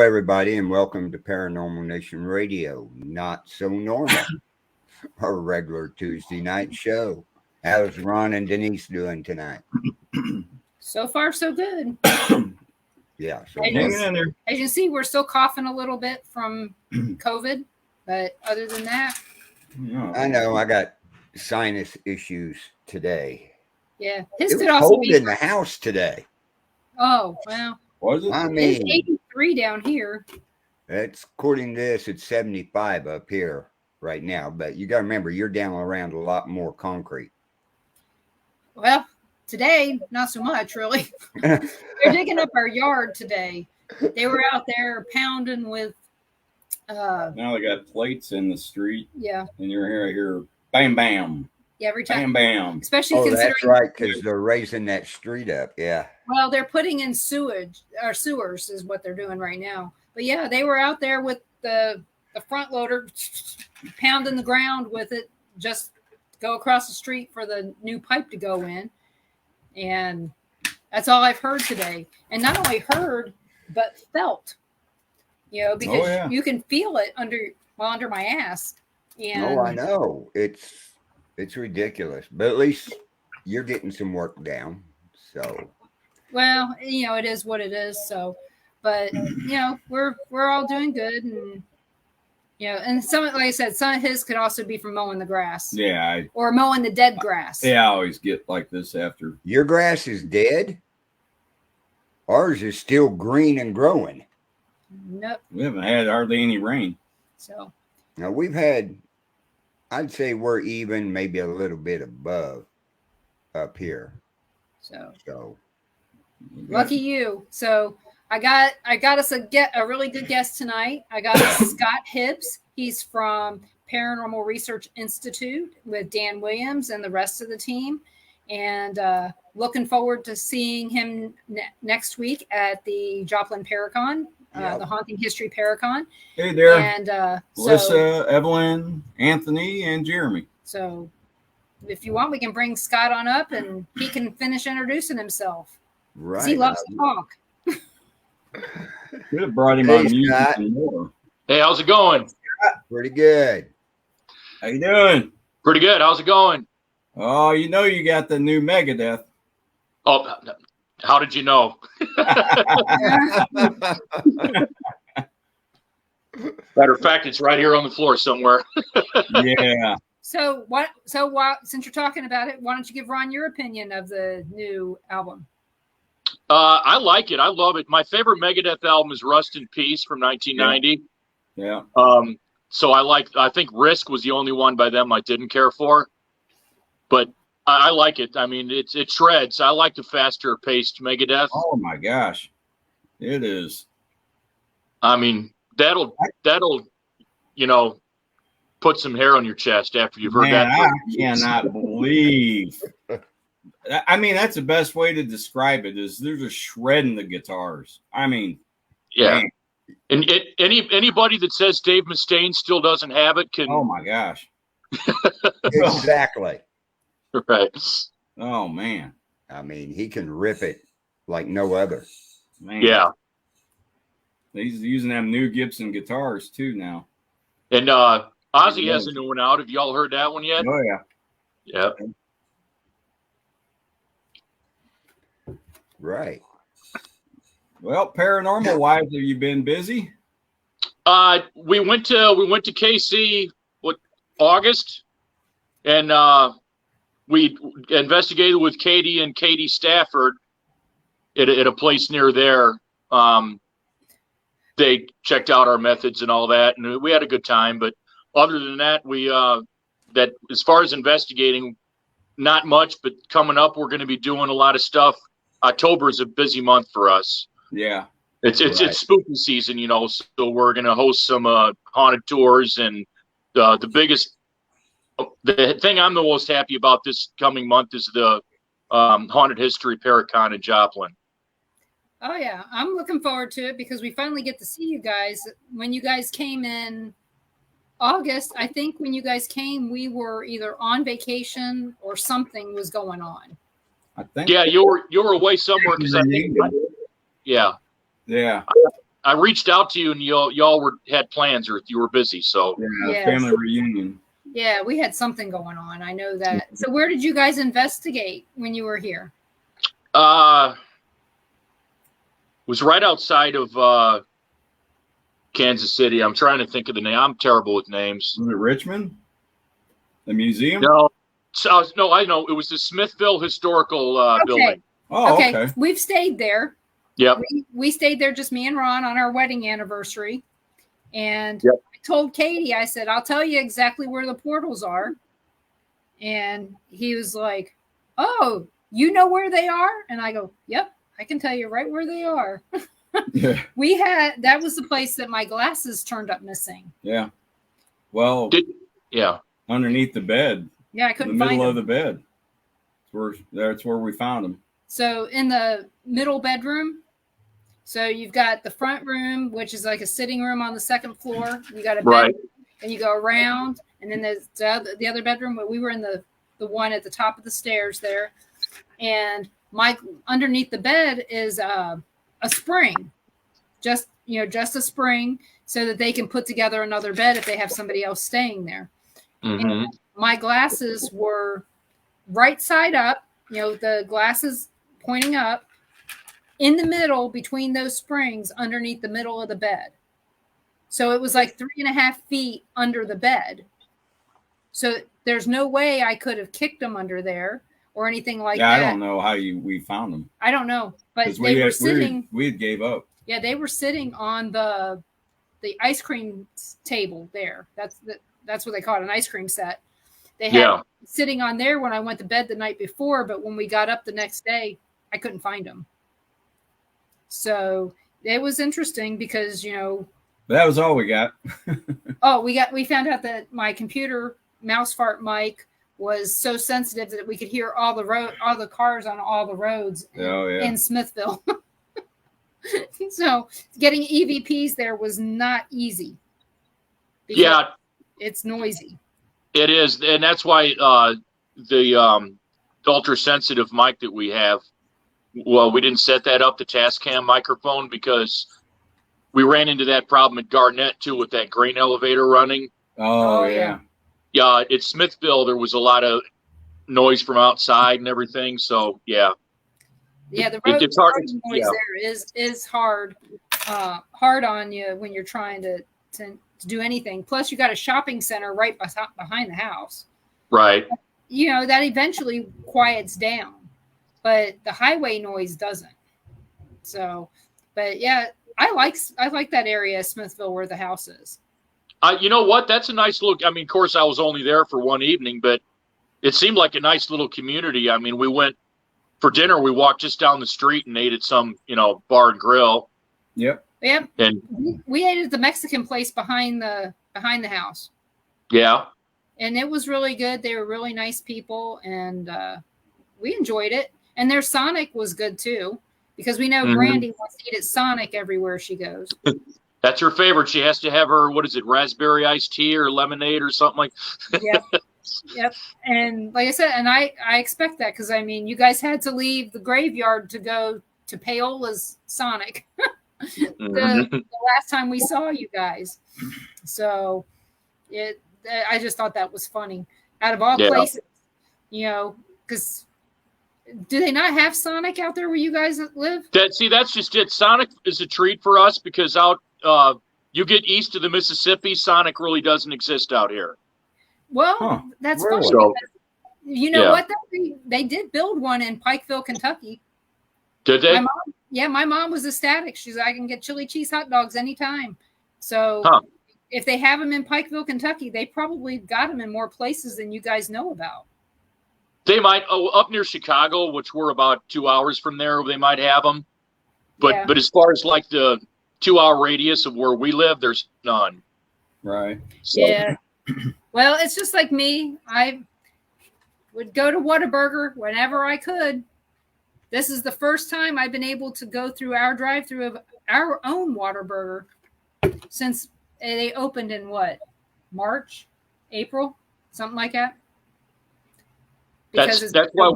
everybody, and welcome to Paranormal Nation Radio. Not so normal, our regular Tuesday night show. How's Ron and Denise doing tonight? So far, so good. Yeah, so as you can see, we're still coughing a little bit from COVID, but other than that, I know I got sinus issues today. Yeah, his could also cold be in the house today. Oh well, was it? I mean, it's 83 down here. It's according to this, it's 75 up here right now. But you got to remember, you're down around a lot more concrete. Well, today not so much, really. They're digging up our yard today. They were out there pounding with. Now they got plates in the street. Yeah, and you're here, bam, bam. Yeah, every time. Bam, bam. Especially considering. That's right, because they're raising that street up. Yeah. Well, they're putting in sewers is what they're doing right now. But yeah, they were out there with the front loader pounding the ground with it, just go across the street for the new pipe to go in. And that's all I've heard today. And not only heard, but felt. Because you can feel it under my ass. And I know. It's ridiculous. But at least you're getting some work down. So well, it is what it is. So, but we're all doing good, and and some, like I said, some of his could also be from mowing the grass. Yeah, or mowing the dead grass. Yeah, I always get like this after. Your grass is dead. Ours is still green and growing. Nope. We haven't had hardly any rain. So now we've had. I'd say we're even, maybe a little bit above up here. So. Lucky you. So I got us a really good guest tonight. I got us Scott Hibbs. He's from Paranormal Research Institute with Dan Williams and the rest of the team. And looking forward to seeing him next week at the Joplin Paracon, the Haunting History Paracon. Hey there. And Melissa, Evelyn, Anthony, and Jeremy. So if you want, we can bring Scott on up and he can finish introducing himself. Right. He loves to talk. Could have brought him on music and more. Hey, how's it going? Pretty good. How you doing? Pretty good. How's it going? Oh, you got the new Megadeth. Oh, how did you know? Matter of fact, it's right here on the floor somewhere. Yeah. So since you're talking about it, why don't you give Ron your opinion of the new album? I like it. I love it. My favorite Megadeth album is Rust in Peace from 1990. Yeah. So I think Risk was the only one by them I didn't care for, but I like it. I mean, it shreds. I like the faster paced Megadeth. Oh my gosh. It is. I mean, that'll put some hair on your chest after you've heard that. I cannot believe. I mean, that's the best way to describe it is they're just shredding the guitars. I mean, yeah. Man. And anybody that says Dave Mustaine still doesn't have it can. Oh my gosh. Exactly. Right. Oh man. I mean, he can rip it like no other. Man. Yeah. He's using them new Gibson guitars too now. And Ozzy has a new one out. Have y'all heard that one yet? Oh yeah. Yeah. Right. Well, paranormal wise, have you been busy? We went to KC August, and we investigated with Katie and Katie Stafford at a place near there. They checked out our methods and all that, and we had a good time. But other than that, that as far as investigating, not much. But coming up, we're going to be doing a lot of stuff. October is a busy month for us. Yeah, it's spooky season, so we're going to host some haunted tours, and the thing I'm the most happy about this coming month is the Haunted History Paracon in Joplin. Oh yeah, I'm looking forward to it because we finally get to see you guys. When you guys came in August, I think when you guys came, we were either on vacation or something was going on. I think. Yeah, you were away somewhere because I think. Yeah. Yeah. I reached out to you, and y'all had plans, or you were busy. So Yeah, Yes. family reunion. Yeah, we had something going on. I know that. So where did you guys investigate when you were here? was right outside of Kansas City. I'm trying to think of the name. I'm terrible with names. Was it Richmond? The museum? No, no, I know it was the Smithville Historical Building. Oh, Okay. okay. We've stayed there. Yep. We stayed there, just me and Ron, on our wedding anniversary. And Yep. I told Katie, I said, I'll tell you exactly where the portals are. And he was like, oh, you know where they are? And I go, yep, I can tell you right where they are. Yeah. That was the place that my glasses turned up missing. Yeah. Well, Yeah. underneath the bed, Yeah, I in the couldn't find middle them. of the bed. That's where we found them. So in the middle bedroom, so you've got the front room, which is like a sitting room on the second floor. You got a bed, Right. and you go around, and then there's the other bedroom where we were in the one at the top of the stairs there. And underneath the bed is a spring, just a spring, so that they can put together another bed if they have somebody else staying there. Mm-hmm. And my glasses were right side up, the glasses pointing up, in the middle between those springs, underneath the middle of the bed. So it was like 3.5 feet under the bed. So there's no way I could have kicked them under there or anything like that. I don't know how we found them. I don't know, but 'Cause they were sitting. we had gave up. Yeah, they were sitting on the ice cream table there. That's what they call it, an ice cream set. They had sitting on there when I went to bed the night before, but when we got up the next day, I couldn't find them. So it was interesting because, That was all we got. we found out that my computer mouse fart mic was so sensitive that we could hear all the cars on all the roads in Smithville. So getting EVPs there was not easy. Yeah, it's noisy. It is, and that's why the ultra sensitive mic that we have. Well, we didn't set that up, the Tascam microphone, because we ran into that problem at Garnett too with that grain elevator running. Oh yeah. Yeah, at Smithville there was a lot of noise from outside and everything. So yeah. Yeah, the road it's hard, noise there is hard on you when you're trying to do anything. Plus, you got a shopping center right behind the house. Right. That eventually quiets down, but the highway noise doesn't. So, but yeah, I like that area of Smithville where the house is. You know what? That's a nice look. I mean, of course, I was only there for one evening, but it seemed like a nice little community. I mean, we went for dinner. We walked just down the street and ate at some, bar and grill. Yep. And we ate at the Mexican place behind the house. Yeah. And it was really good. They were really nice people, and we enjoyed it. And their Sonic was good too, because we know Brandy wants to eat at Sonic everywhere she goes. That's her favorite. She has to have her, raspberry iced tea or lemonade or something like that. Yep. And like I said, and I expect that, because I mean, you guys had to leave the graveyard to go to Paola's Sonic the last time we saw you guys. So I just thought that was funny. Out of all places, because do they not have Sonic out there where you guys live? That's just it. Sonic is a treat for us because out you get east of the Mississippi, Sonic really doesn't exist out here. Well, that's really? funny. So, you know what? They did build one in Pikeville, Kentucky. Did they? My mom was ecstatic. She's like, I can get chili cheese hot dogs anytime. So if they have them in Pikeville, Kentucky, they probably got them in more places than you guys know about. They might. Up near Chicago, which we're about 2 hours from there, they might have them. But as far as like the 2-hour radius of where we live, there's none. Right. So. Yeah. Well, it's just like me. I would go to Whataburger whenever I could. This is the first time I've been able to go through our drive-through of our own Whataburger since they opened in March, April, something like that. That's why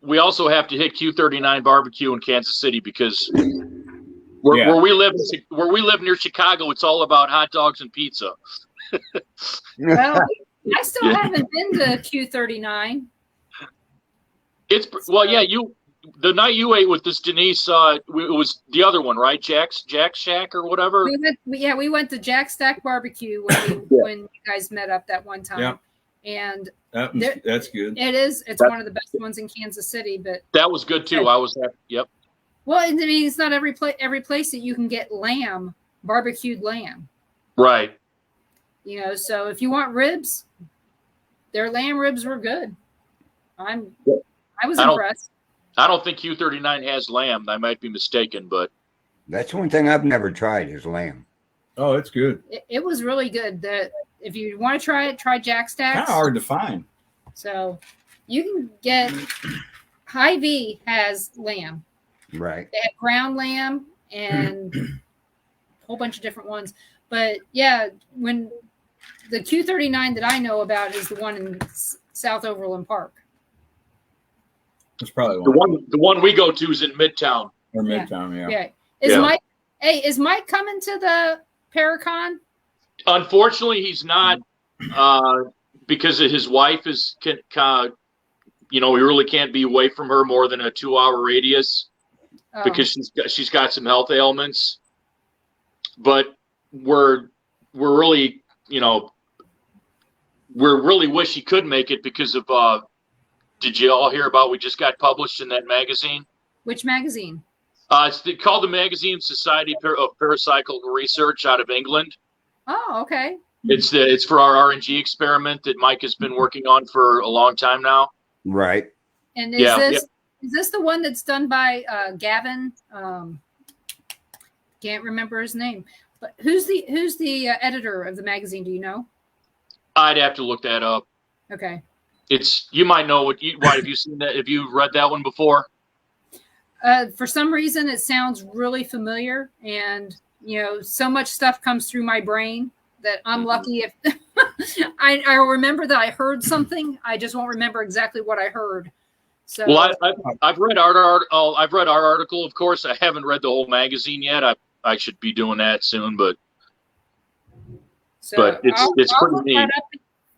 we also have to hit Q39 barbecue in Kansas City, because Yeah. where we live near Chicago, it's all about hot dogs and pizza. Well, I still Yeah. haven't been to Q39. The night you ate with this Denise, it was the other one, right? Jack's Shack or whatever. We went to Jack Stack Barbecue when you guys met up that one time. Yeah. And That's good. it's one of the best ones in Kansas City, but That was good too. I was happy. Yep. well, I mean, it's not every place that you can get barbecued lamb. Right. You know, so if you want ribs, their lamb ribs were good. I was impressed. I don't think Q39 has lamb. I might be mistaken, but That's one thing I've never tried is lamb. Oh, it's good. It was really good. If you want to try it, try Jack Stacks. Kind of hard to find. So you can get Hy-Vee has lamb. Right. They have ground lamb and a whole bunch of different ones. But yeah, when the Q39 that I know about is the one in South Overland Park. It's probably the one we go to is in Midtown. Or Midtown, yeah. Is Mike coming to the Paracon? Unfortunately, he's not because his wife is, we really can't be away from her more than a 2-hour radius because she's got some health ailments. But we're really, we really wish he could make it because of. Did you all hear about? We just got published in that magazine. Which magazine? It's called the Magazine Society of Parapsychical Research out of England. Oh, okay. It's for our RNG experiment that Mike has been working on for a long time now. Right. And is this the one that's done by Gavin? Can't remember his name. But who's the editor of the magazine? Do you know? I'd have to look that up. Okay. You might know why have you seen that? Have you read that one before? For some reason, it sounds really familiar, and so much stuff comes through my brain that I'm lucky if I remember that I heard something. I just won't remember exactly what I heard. So, well, I've read our article. Of course, I haven't read the whole magazine yet. I should be doing that soon, but it's pretty neat.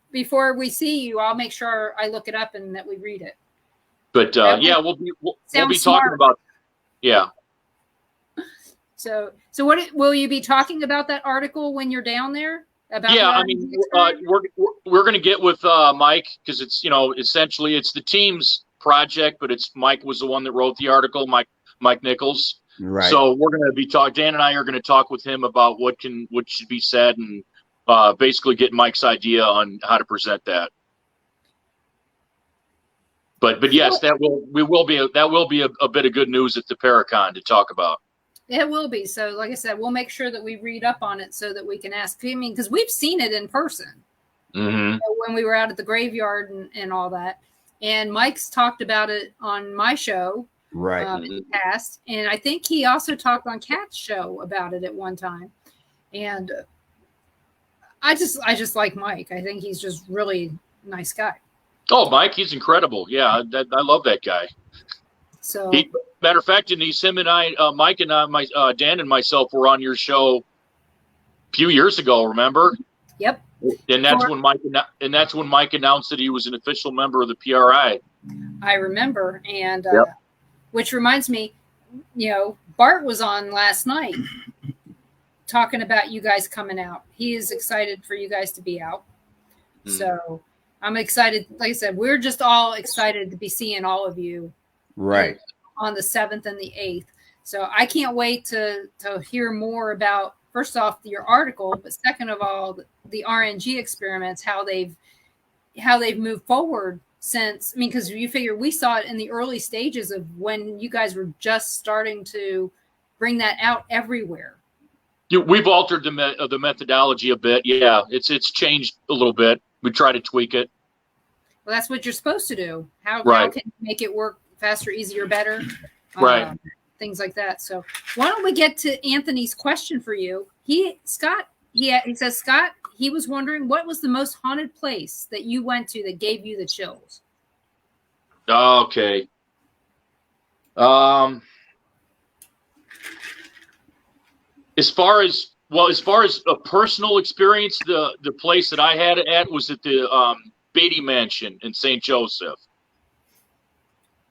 Before we see you, I'll make sure I look it up and that we read it. But we'll be talking about. Yeah. So what will you be talking about that article when you're down there? We're going to get with Mike because it's essentially it's the team's project, but Mike was the one that wrote the article, Mike Nichols. Right. So we're going to be Dan and I are going to talk with him about what should be said and basically get Mike's idea on how to present that. But yes, that will be a bit of good news at the Paracon to talk about. It will be. So like I said, we'll make sure that we read up on it so that we can ask. I mean, because we've seen it in person when we were out at the graveyard and all that. And Mike's talked about it on my show right in the past. And I think he also talked on Kat's show about it at one time. And I just like Mike. I think he's just really nice guy. Oh, Mike, he's incredible. Yeah, I love that guy. So, matter of fact, Denise, him and I, Mike and Dan and myself were on your show a few years ago. Remember? Yep. And that's when Mike announced that he was an official member of the PRI. I remember, and which reminds me, Bart was on last night talking about you guys coming out. He is excited for you guys to be out. So I'm excited. Like I said, we're just all excited to be seeing all of you. Right. On the 7th and the 8th. So I can't wait to hear more about, first off, your article, but second of all, the RNG experiments, how they've moved forward since, because you figure we saw it in the early stages of when you guys were just starting to bring that out everywhere. We've altered the methodology a bit. Yeah, it's changed a little bit. We try to tweak it. Well, that's what you're supposed to do. How can you make it work faster, easier, better? Right. Things like that. So why don't we get to Anthony's question for you? He says, Scott, he was wondering what was the most haunted place that you went to that gave you the chills? Okay. As far as a personal experience, the place that I had it at was at the Beatty Mansion in St. Joseph.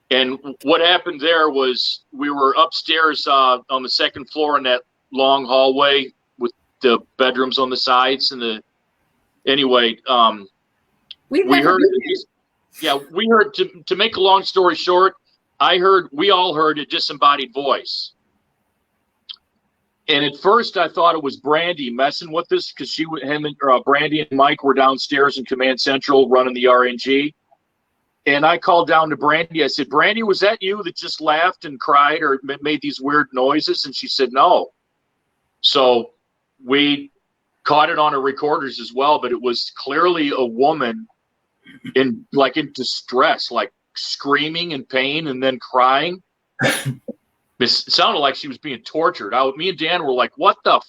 And what happened there was we were upstairs on the second floor in that long hallway with the bedrooms on the sides and we heard to make a long story short, we all heard a disembodied voice. And at first I thought it was Brandy messing with us because Brandy and Mike were downstairs in Command Central running the RNG. And I called down to Brandy. I said, Brandy, was that you that just laughed and cried or made these weird noises? And she said, no. So we caught it on her recorders as well, but it was clearly a woman in distress, like screaming in pain and then crying. It sounded like she was being tortured. Me and Dan were like, what the,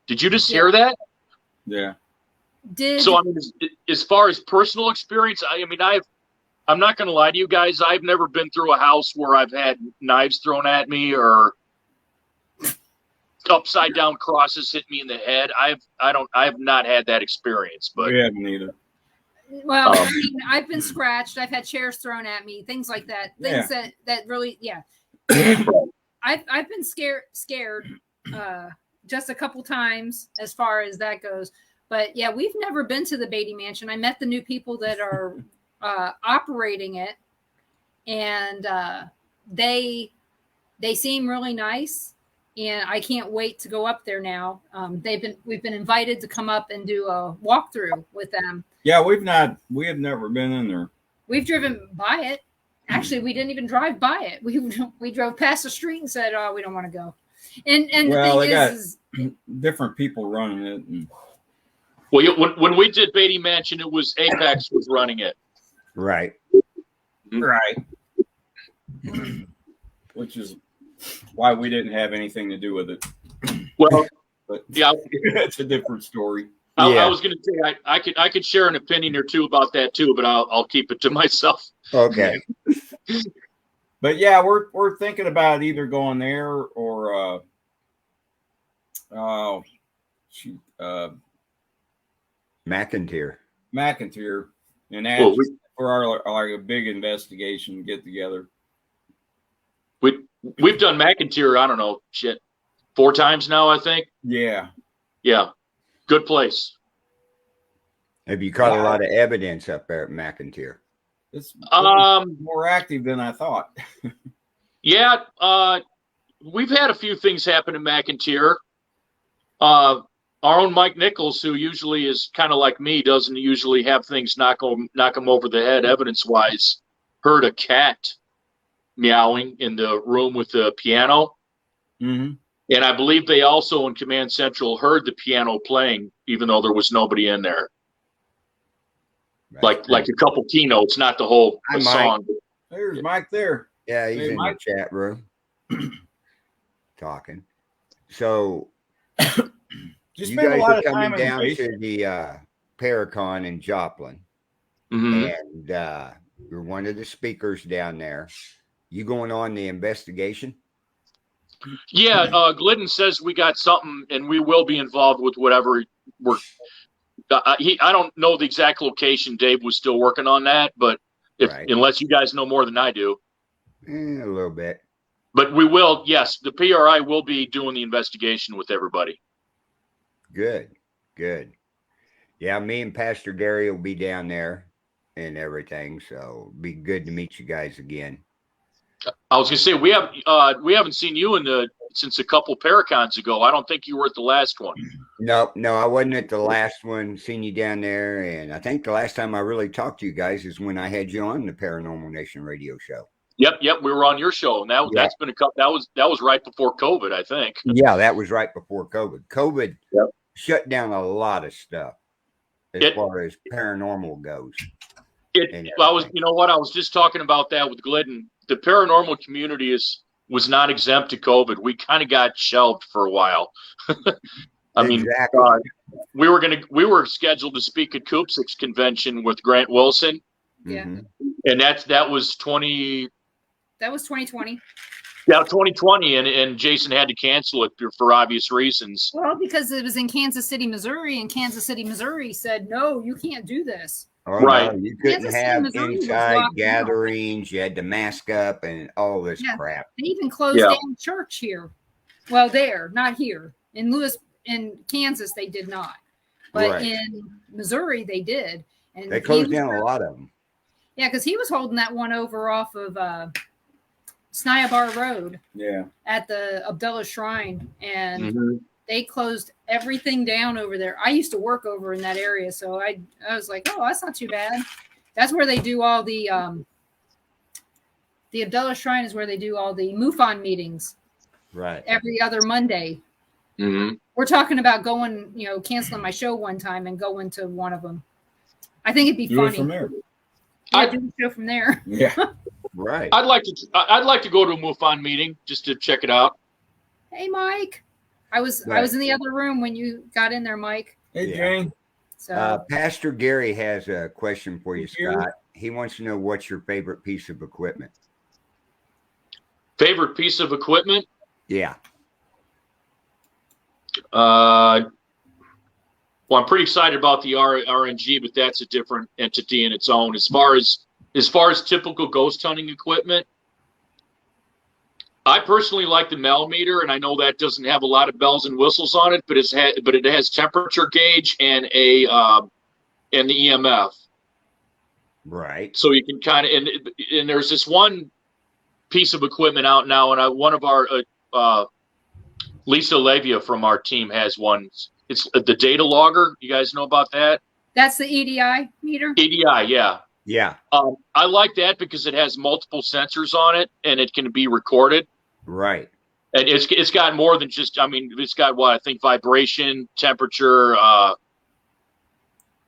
did you just hear that? Yeah. So, I mean, as far as personal experience, I'm not going to lie to you guys. I've never been through a house where I've had knives thrown at me or upside down crosses hit me in the head. I have not had that experience, but we haven't either. Well, I've been scratched. I've had chairs thrown at me, things like that. Things that really, I've been scared just a couple times as far as that goes. But yeah, we've never been to the Beatty Mansion. I met the new people that are operating it, and they seem really nice, and I can't wait to go up there now. We've been invited to come up and do a walkthrough with them. Yeah, we have never been in there. We've driven by it. Actually, we didn't even drive by it. We drove past the street and said, "Oh, we don't want to go." And well, the thing is different people running it. And... Well, when we did Beatty Mansion, it was Apex was running it. Right. Right. Which is why we didn't have anything to do with it. Well, but yeah, it's a different story. I was going to say I could share an opinion or two about that too, but I'll keep it to myself. Okay. But yeah, we're thinking about either going there or McIntyre, and ask for our big investigation get together. We've done McIntyre, I don't know, 4 times now, I think. Yeah. Good place. Have you caught a lot of evidence up there at McIntyre? It's more active than I thought. Yeah, we've had a few things happen in McIntyre. Our own Mike Nichols, who usually is kind of like me, doesn't usually have things knock him over the head evidence-wise, heard a cat meowing in the room with the piano. Mm-hmm. And I believe they also in Command Central heard the piano playing, even though there was nobody in there. Right. Like a couple keynotes, not the whole song. There's Mike there. Yeah, he's in the chat room talking. So you guys are coming down to the Paracon in Joplin, and you're one of the speakers down there. You going on the investigation? Yeah, Glidden says we got something, and we will be involved with whatever we're. I don't know the exact location. Dave was still working on that, but unless you guys know more than I do, a little bit. But we will. Yes, the PRI will be doing the investigation with everybody. Good. Yeah, me and Pastor Gary will be down there and everything, so it'll be good to meet you guys again. I was gonna say we haven't seen you since a couple Paracons ago. I don't think you were at the last one. No, I wasn't at the last one. Seen you down there, and I think the last time I really talked to you guys is when I had you on the Paranormal Nation radio show. Yep, we were on your show, and that's been a couple. That was right before COVID, I think. Yeah, that was right before COVID. COVID shut down a lot of stuff as far as paranormal goes. I was just talking about that with Glidden. The paranormal community was not exempt to COVID. We kind of got shelved for a while. Exactly. We were scheduled to speak at Koopsik's convention with Grant Wilson. Yeah. And that was 20. That was 2020. Yeah, 2020, and Jason had to cancel it for obvious reasons. Well, because it was in Kansas City, Missouri, and Kansas City, Missouri said, no, you can't do this. Oh, right. No, you couldn't have inside gatherings. You had to mask up and all this crap. They even closed down church here. Well, there, not here. In Kansas, they did not. But in Missouri, they did. And they closed down a lot of them. Yeah, because he was holding that one over off of Snyabar Road. Yeah. At the Abdullah Shrine. And they closed everything down over there. I used to work over in that area, so I was like, oh, that's not too bad. That's where they do all the Abdullah Shrine is where they do all the MUFON meetings. Right. Every other Monday. Mm-hmm. We're talking about going, canceling my show one time and going to one of them. I think it'd be funny. From there. Yeah, do the show from there. Yeah. Right. I'd like to go to a MUFON meeting just to check it out. Hey, Mike. I was in the other room when you got in there, Mike. Hey, Jane. So Pastor Gary has a question for you, Scott. He wants to know what's your favorite piece of equipment. Favorite piece of equipment? Yeah. Well, I'm pretty excited about the RNG, but that's a different entity in its own. As far as typical ghost hunting equipment, I personally like the Melmeter, and I know that doesn't have a lot of bells and whistles on it, but it has temperature gauge and the EMF. Right. So you can kind of and there's this one piece of equipment out now, and one of our Lisa Levia from our team has one. It's the data logger. You guys know about that? That's the EDI meter? EDI, yeah. Yeah. I like that because it has multiple sensors on it, and it can be recorded. Right. And it's got more than just, it's got what I think vibration, temperature.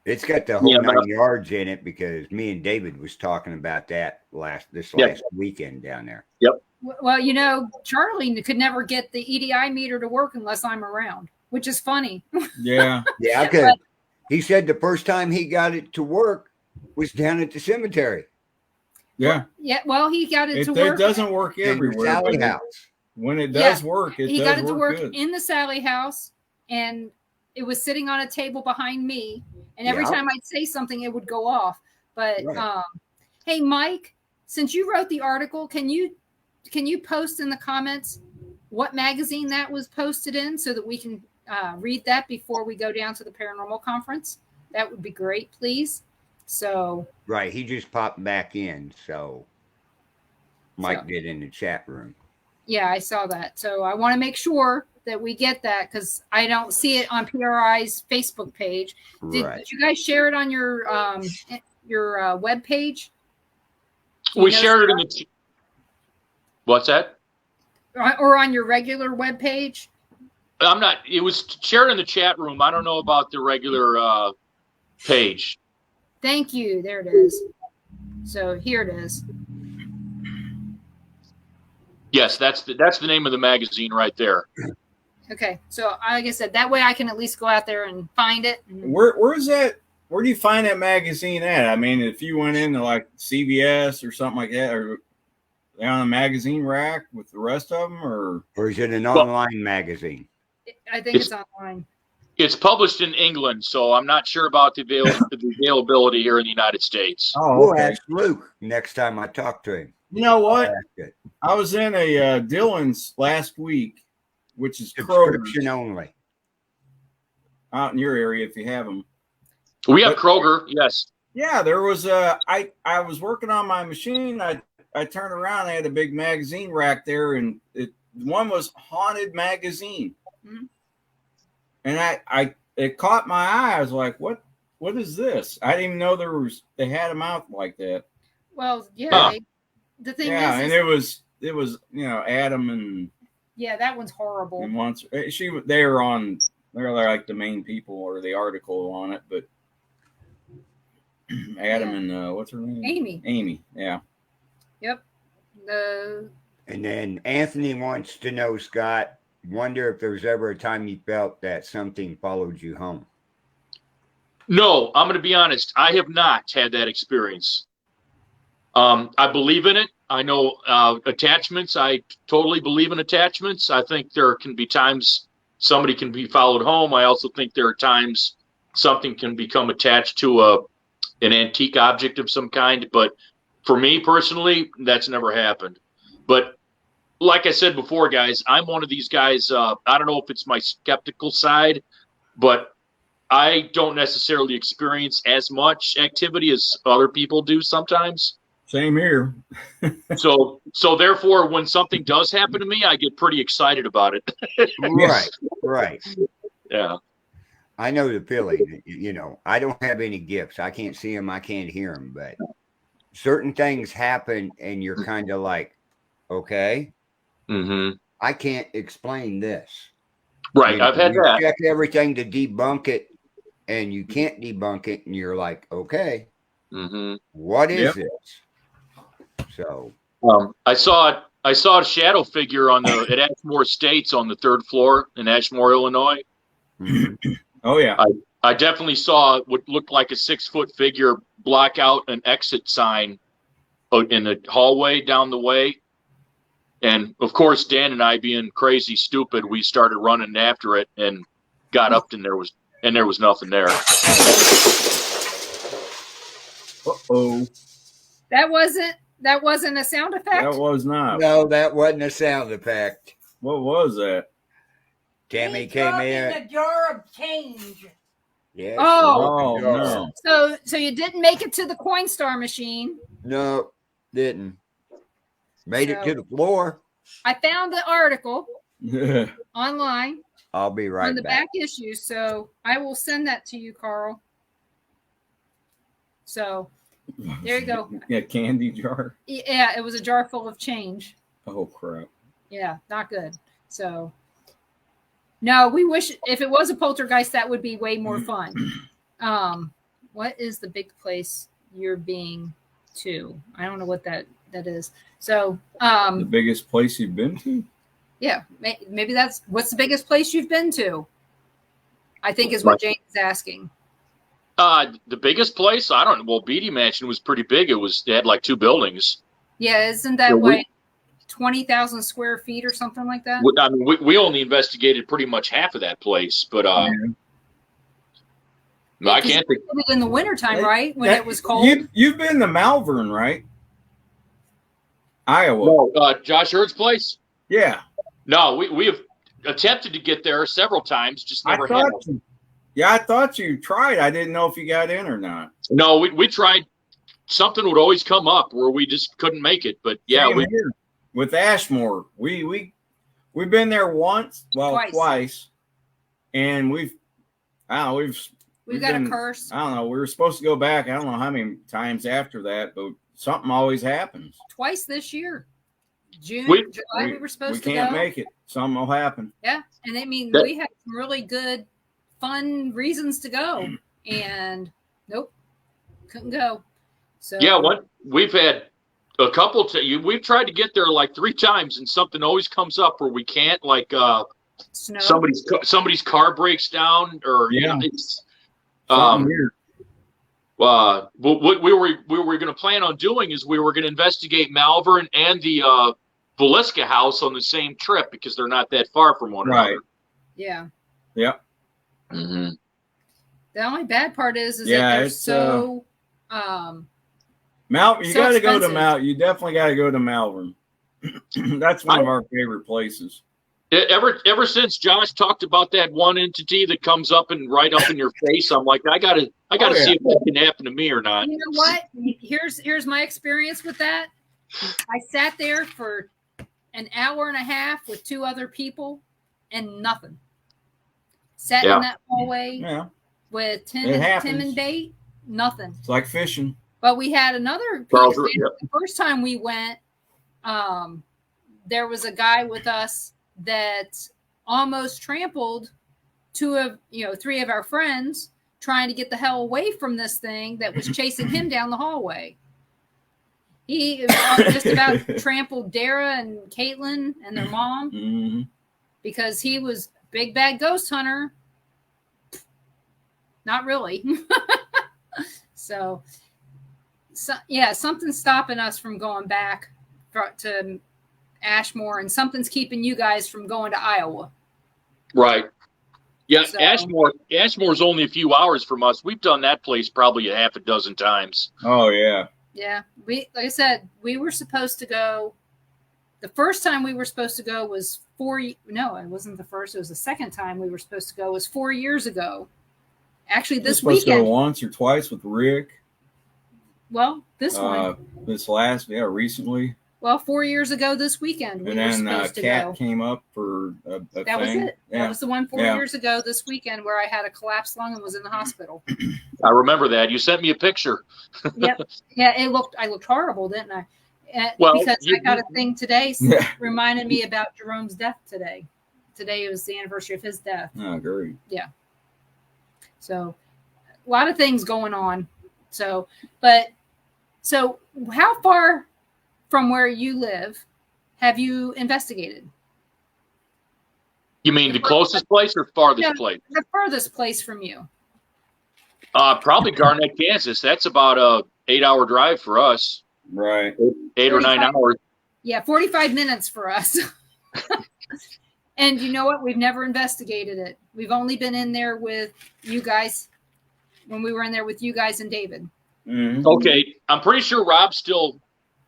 It's got the whole 9 yards in it because me and David was talking about that last weekend down there. Yep. Well, Charlie could never get the EDI meter to work unless I'm around, which is funny. Yeah. Yeah. Okay. He said the first time he got it to work was down at the cemetery. Yeah. Yeah. Well, he got it to work. It doesn't work everywhere. When it does work, he got it to work good. In the Sally house, and it was sitting on a table behind me. And every time I'd say something, it would go off. But hey, Mike, since you wrote the article, can you post in the comments what magazine that was posted in so that we can read that before we go down to the paranormal conference? That would be great, please. So right, he just popped back in, so Mike did in the chat room. Yeah, I saw that. So I want to make sure that we get that because I don't see it on PRI's Facebook page. Did you guys share it on your web page? We shared it in the. What's that? Or on your regular web page? I'm not. It was shared in the chat room. I don't know about the regular page. Thank you. There it is. So here it is. Yes, that's the name of the magazine right there. Okay, so like I said, that way I can at least go out there and find it. Where's that? Where do you find that magazine at? I mean, if you went into like CVS or something like that, or on a magazine rack with the rest of them, or is it an online magazine? I think it's online. It's published in England, so I'm not sure about the availability here in the United States. Oh, we'll ask Luke next time I talk to him. You know what? I was in a Dillon's last week, which is subscription only. Out in your area, if you have them. We have Kroger, yes. Yeah, there was I was working on my machine. I turned around, I had a big magazine rack there, and one was Haunted Magazine. Mm-hmm. And it caught my eye. I was like, what is this? I didn't even know they had them out like that. Well, yeah. The thing is, and it was Adam and that one's horrible. And once they're like the main people or the article on it, but Adam and what's her name? Amy, yeah. Yep. And then Anthony wants to know, Scott, wonder if there's ever a time you felt that something followed you home. No, I'm going to be honest. I have not had that experience. I believe in it. I know attachments. I totally believe in attachments. I think there can be times somebody can be followed home. I also think there are times something can become attached to an antique object of some kind. But for me personally, that's never happened. But like I said before, guys, I'm one of these guys. I don't know if it's my skeptical side, but I don't necessarily experience as much activity as other people do sometimes. Same here. So therefore, when something does happen to me, I get pretty excited about it. Right. Yeah. I know the feeling. I don't have any gifts. I can't see them. I can't hear them. But certain things happen, and you're kind of like, okay, I can't explain this. Right. I've had that. Check everything to debunk it, and you can't debunk it, and you're like, okay, what is this? So I saw a shadow figure at Ashmore Estates on the 3rd floor in Ashmore, Illinois. Oh yeah. I definitely saw what looked like a 6-foot figure block out an exit sign in the hallway down the way. And of course, Dan and I, being crazy stupid, we started running after it and got up, and there was nothing there. Uh-oh. That wasn't a sound effect? That was not. No, that wasn't a sound effect. What was that? Tammy came in. A jar of change. Yes. Oh, no. So you didn't make it to the Coinstar machine? No, didn't. Made it to the floor. I found the article online. I'll be right on the back issue, so I will send that to you, Carl. So there you go. Yeah, candy jar. Yeah, it was a jar full of change. Oh crap. Yeah, not good. So no, we wish if it was a poltergeist, that would be way more fun. What is the big place you're being to? I don't know what that is. So the biggest place you've been to? Yeah, maybe that's what's the biggest place you've been to? I think is what James is asking. The biggest place? I don't know. Well, Beatty Mansion was pretty big. It had like 2 buildings. Yeah, isn't that like 20,000 square feet or something like that? I mean, we only investigated pretty much half of that place, but I can't think. In the wintertime, right? When it was cold. You've been to Malvern, right? Iowa. No, Josh Hurd's place? Yeah. No, we have attempted to get there several times, just never had. I thought you tried. I didn't know if you got in or not. No, we tried. Something would always come up where we just couldn't make it. But yeah, with Ashmore, we've been there once, twice, and we've got a curse. I don't know. We were supposed to go back. I don't know how many times after that, but something always happens. Twice this year. July, we were supposed to go. We can't make it. Something will happen. Yeah, and I mean, we had some really good, fun reasons to go, and nope, couldn't go. So yeah, we've had a couple. We've tried to get there like 3 times, and something always comes up where we can't. Like snow. Somebody's car breaks down, or it's weird. What we were going to plan on doing is we were going to investigate Malvern and the Velisca house on the same trip because they're not that far from one another. Yeah. Yep. Mm-hmm. The only bad part is that they're so. Malvern. You got to go to Malvern. You definitely got to go to Malvern. That's one of our favorite places. Ever since Josh talked about that one entity that comes up and right up in your face, I'm like, I gotta see if that can happen to me or not. You know what? Here's my experience with that. I sat there for an hour and a half with 2 other people and nothing. Sat in that hallway with Tim and Bate, nothing. It's like fishing. But we had another piece. The first time we went, there was a guy with us that almost trampled 3 of our friends trying to get the hell away from this thing that was chasing him down the hallway. He just about trampled Dara and Caitlin and their mom because he was big bad ghost hunter. Not really. So yeah, something's stopping us from going back to Ashmore, and something's keeping you guys from going to Iowa. Right. Yeah, So, Ashmore's only a few hours from us. We've done that place probably a half a dozen times. Oh yeah. Yeah. Like I said, we were supposed to go. The first time we were supposed to go was no, it wasn't the first. It was the second time we were supposed to go. It was 4 years ago. Actually, this weekend. To go once or twice with Rick. Well, this one. Recently. Well, 4 years ago this weekend we were supposed to go. Kat came up for a that thing. was it. Yeah. That was the one 4 years ago this weekend where I had a collapsed lung and was in the hospital. I remember that. You sent me a picture. Yep. Yeah, I looked horrible, didn't I? Because I got a thing today reminding me about Jerome's death today. Today was the anniversary of his death. Oh, great. Yeah. So a lot of things going on. So how far from where you live have you investigated? You mean the closest place or farthest place? The furthest place from you. Probably Garnett, Kansas. That's about a 8-hour drive for us. Right. 8 or 9 hours. Yeah, 45 minutes for us. And you know what? We've never investigated it. We've only been in there with you guys when we were in there with you guys and David. Mm-hmm. Okay. I'm pretty sure Rob still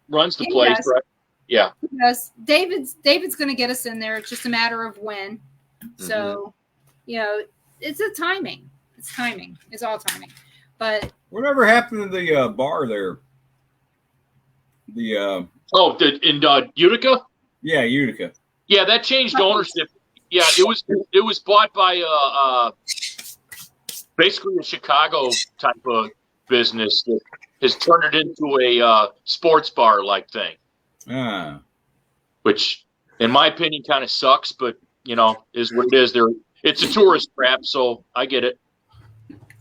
runs the place, right? Yeah. Because David's going to get us in there. It's just a matter of when. So, it's a timing. It's timing. It's all timing. But whatever happened to the bar there? In Utica? Yeah, Utica. Yeah, that changed ownership. Yeah, it was bought by basically a Chicago type of business that has turned it into a sports bar like thing. Which, in my opinion, kind of sucks, but is what it is. It's a tourist trap, so I get it.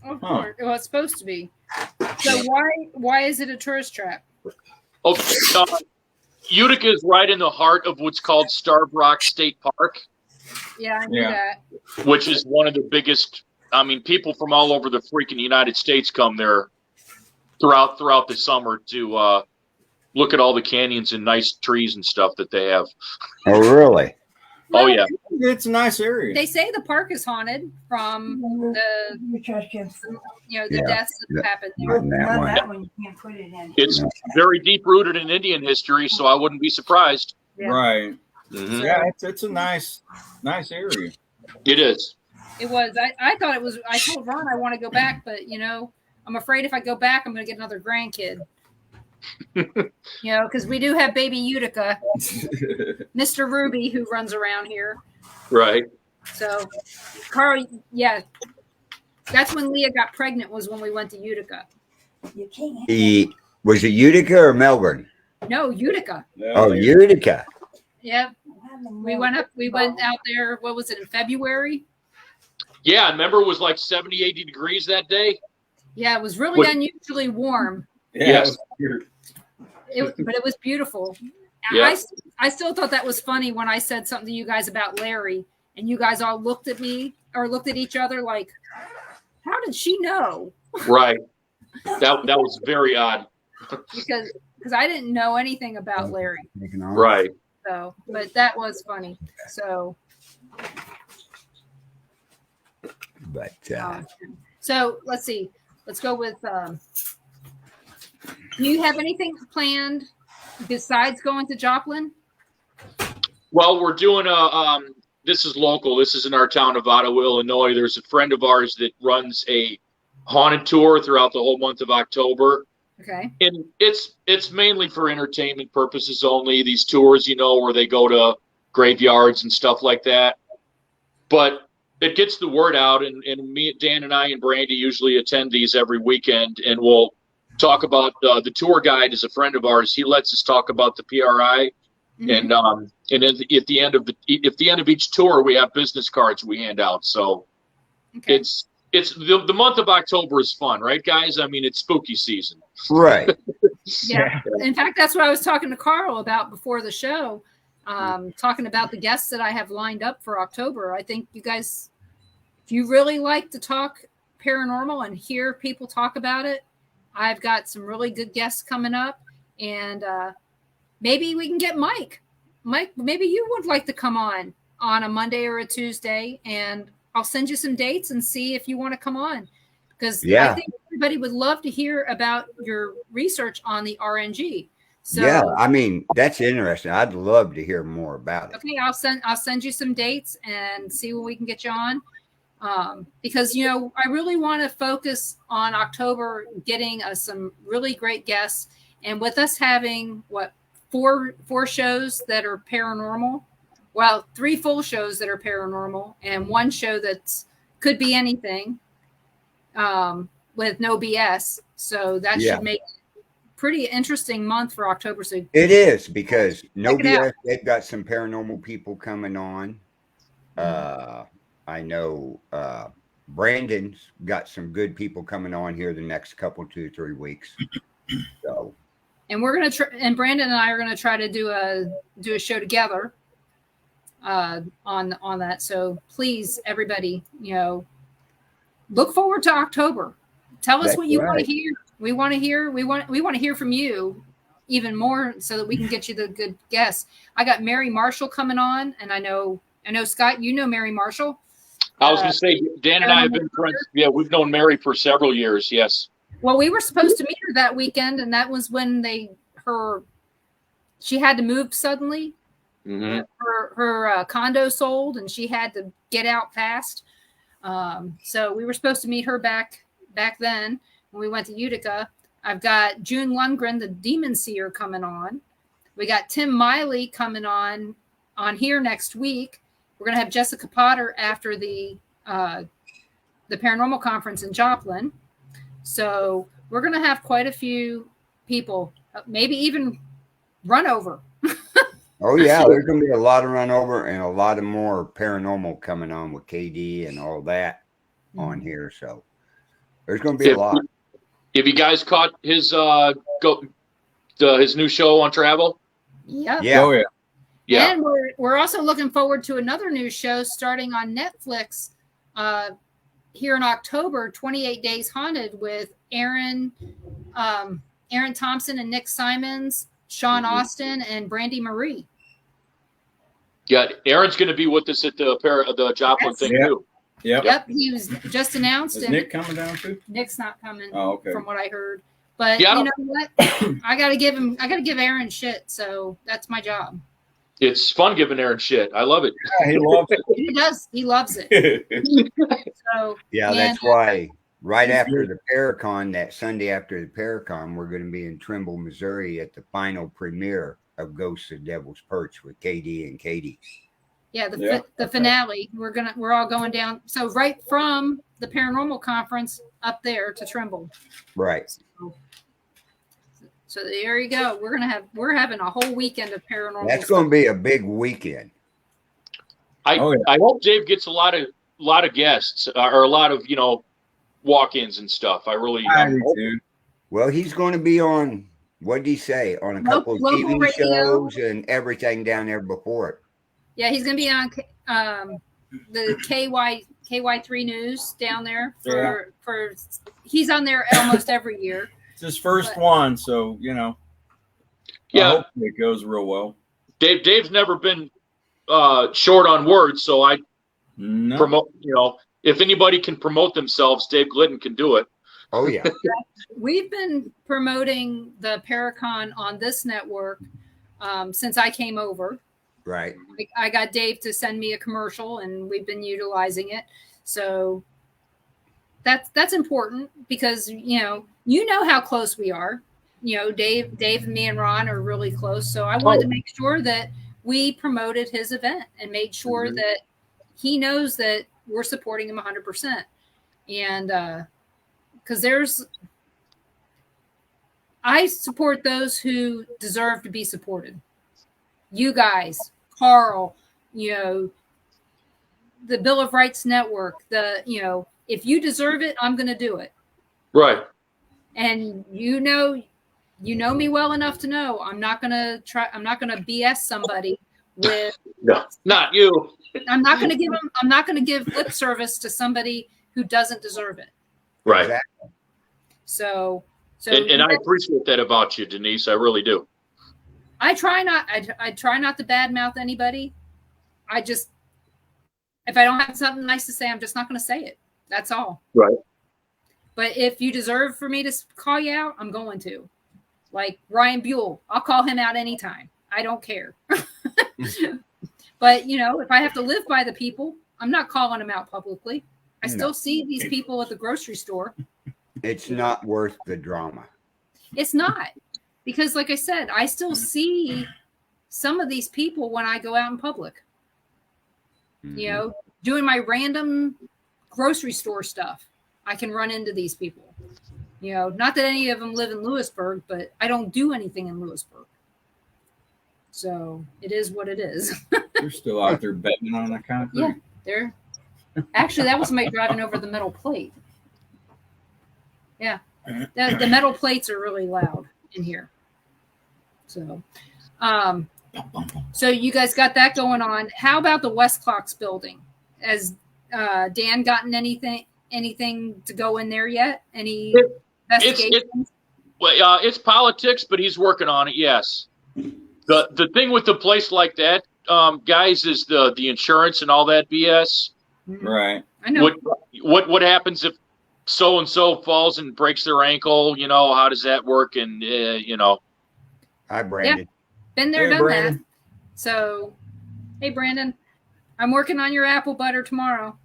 Of course, well, it's supposed to be. So why is it a tourist trap? Utica is right in the heart of what's called Starved Rock State Park. Yeah, I knew that. Which is one of the biggest. I mean, people from all over the freaking United States come there throughout the summer to look at all the canyons and nice trees and stuff that they have. Oh, really? Well, oh, yeah. It's a nice area. They say the park is haunted from the deaths that happened there. That one you can't put it in. It's very deep rooted in Indian history, so I wouldn't be surprised. Yeah. Right. Mm-hmm. Yeah, it's a nice area. It is. It was. I thought it was. I told Ron I want to go back, but I'm afraid if I go back, I'm going to get another grandkid. Because we do have baby Utica, Mr. Ruby, who runs around here. Right. So, Carl, yeah, that's when Leah got pregnant. Was when we went to Utica. You can't. Was it Utica or Melbourne? No, Utica. Oh, Utica. Yep. We went out there. What was it in February? Yeah, remember it was like 70, 80 degrees that day. Yeah, it was really unusually warm. Yeah, yes. But it was beautiful. Yeah. I still thought that was funny when I said something to you guys about Larry, and you guys all looked at me or looked at each other like, how did she know? Right. That was very odd. because I didn't know anything about Larry. Right. So, but that was funny. So, but so let's see. Let's go with. Do you have anything planned besides going to Joplin? Well, we're doing this is local. This is in our town of Ottawa, Illinois. There's a friend of ours that runs a haunted tour throughout the whole month of October. Okay. And it's mainly for entertainment purposes only. These tours, where they go to graveyards and stuff like that. But it gets the word out, and me, Dan, and I, and Brandy usually attend these every weekend, and we'll talk about the tour guide is a friend of ours. He lets us talk about the PRI, and at the end of each tour, we have business cards we hand out. So it's the month of October is fun, right, guys? I mean, it's spooky season, right? Yeah. In fact, that's what I was talking to Carl about before the show. Talking about the guests that I have lined up for October. I think you guys, if you really like to talk paranormal and hear people talk about it, I've got some really good guests coming up, and maybe we can get Mike. Mike, maybe you would like to come on a Monday or a Tuesday, and I'll send you some dates and see if you want to come on. Because I think everybody would love to hear about your research on the RNG. So, yeah, I mean, that's interesting. I'd love to hear more about it. Okay, I'll send you some dates and see when we can get you on. Because I really want to focus on October, getting some really great guests, and with us having four shows that are paranormal. Well, 3 full shows that are paranormal, and 1 show that's could be anything. With no BS, so that should make pretty interesting month for October. So it is, because no BS, they've got some paranormal people coming on. I know Brandon's got some good people coming on here the next couple 2-3 weeks. So, and we're gonna try, and Brandon and I are gonna try to do a show together on that. So please, everybody, look forward to October. Tell us what you want to hear. We want to hear. We want to hear from you even more, so that we can get you the good guests. I got Mary Marshall coming on, and I know Scott. You know Mary Marshall. I was going to say, Dan and I have been friends. Yeah, we've known Mary for several years. Yes. Well, we were supposed to meet her that weekend, and that was when she had to move suddenly. Mm-hmm. Her condo sold, and she had to get out fast. So we were supposed to meet her back then when we went to Utica. I've got June Lundgren, the Demon Seer, coming on. We got Tim Miley coming on here next week. We're going to have Jessica Potter after the Paranormal Conference in Joplin. So we're going to have quite a few people, maybe even run over. Oh, yeah, there's going to be a lot of run over and a lot of more paranormal coming on with KD and all that on here. So there's going to be a lot. Have you guys caught his his new show on travel? Yeah. Oh, yeah. Yeah. And we're also looking forward to another new show starting on Netflix here in October, 28 Days Haunted, with Aaron Thompson and Nick Simons, Sean Austin, and Brandy Marie. Yeah, Aaron's going to be with us at the Joplin thing too. Yep, he was just announced. Is Nick coming down too? Nick's not coming. Oh, okay. From what I heard, but you know what? I got to give Aaron shit. So that's my job. It's fun giving Aaron shit. I love it. Yeah, he loves it. He does. He loves it. So yeah, that's why right after the Paracon, that Sunday after the Paracon, we're going to be in Trimble, Missouri at the final premiere of Ghosts of Devil's Perch with KD and Katie. Yeah, the finale. We're all going down. So right from the Paranormal Conference up there to Trimble. Right. So there you go. We're having a whole weekend of paranormal. That's going to be a big weekend. I hope Dave gets a lot of guests or a lot of walk-ins and stuff. I do. Well, he's going to be on. What did he say? On a couple of TV shows and everything down there before it. Yeah, he's going to be on the KY3 News down there for. He's on there almost every year. It's his first one, so Yeah, hopefully it goes real well. Dave's never been short on words, so I promote. If anybody can promote themselves, Dave Glidden can do it. Oh yeah. We've been promoting the Paracon on this network since I came over. Right. I got Dave to send me a commercial, and we've been utilizing it. So that's important because you know how close we are. Dave and me and Ron are really close. So I wanted to make sure that we promoted his event and made sure that he knows that we're supporting him 100%. And because I support those who deserve to be supported. You guys, Carl, the Bill of Rights Network, if you deserve it, I'm going to do it. Right. And you know me well enough to know I'm not going to BS somebody with no, not you. I'm not going to give lip service to somebody who doesn't deserve it. Right. Exactly. So and I appreciate that about you, Denise. I really do. I try not to badmouth anybody. I just, if I don't have something nice to say, I'm just not going to say it. That's all. Right. But if you deserve for me to call you out, I'm going to. Like Ryan Buell, I'll call him out anytime. I don't care. But, you know, if I have to live by the people, I'm not calling them out publicly. I still see these people at the grocery store. It's not worth the drama. It's not. Because, like I said, I still see some of these people when I go out in public. Mm-hmm. You know, doing my random grocery store stuff. I can run into these people. You know, not that any of them live in Lewisburg, but I don't do anything in Lewisburg. So it is what it is. They're still out there betting on the concrete. Yeah, they're actually, that was somebody driving over the metal plate. Yeah, the metal plates are really loud in here. So, so you guys got that going on. How about the West Clocks building? Has Dan gotten anything to go in there yet? Any investigations? It's politics, but he's working on it. Yes. The thing with the place like that, guys, is the insurance and all that BS. Right. I know. What happens if so and so falls and breaks their ankle? You know, how does that work? And you know. Hi, Brandon. Yeah, been there, done that. So, hey, Brandon, I'm working on your apple butter tomorrow.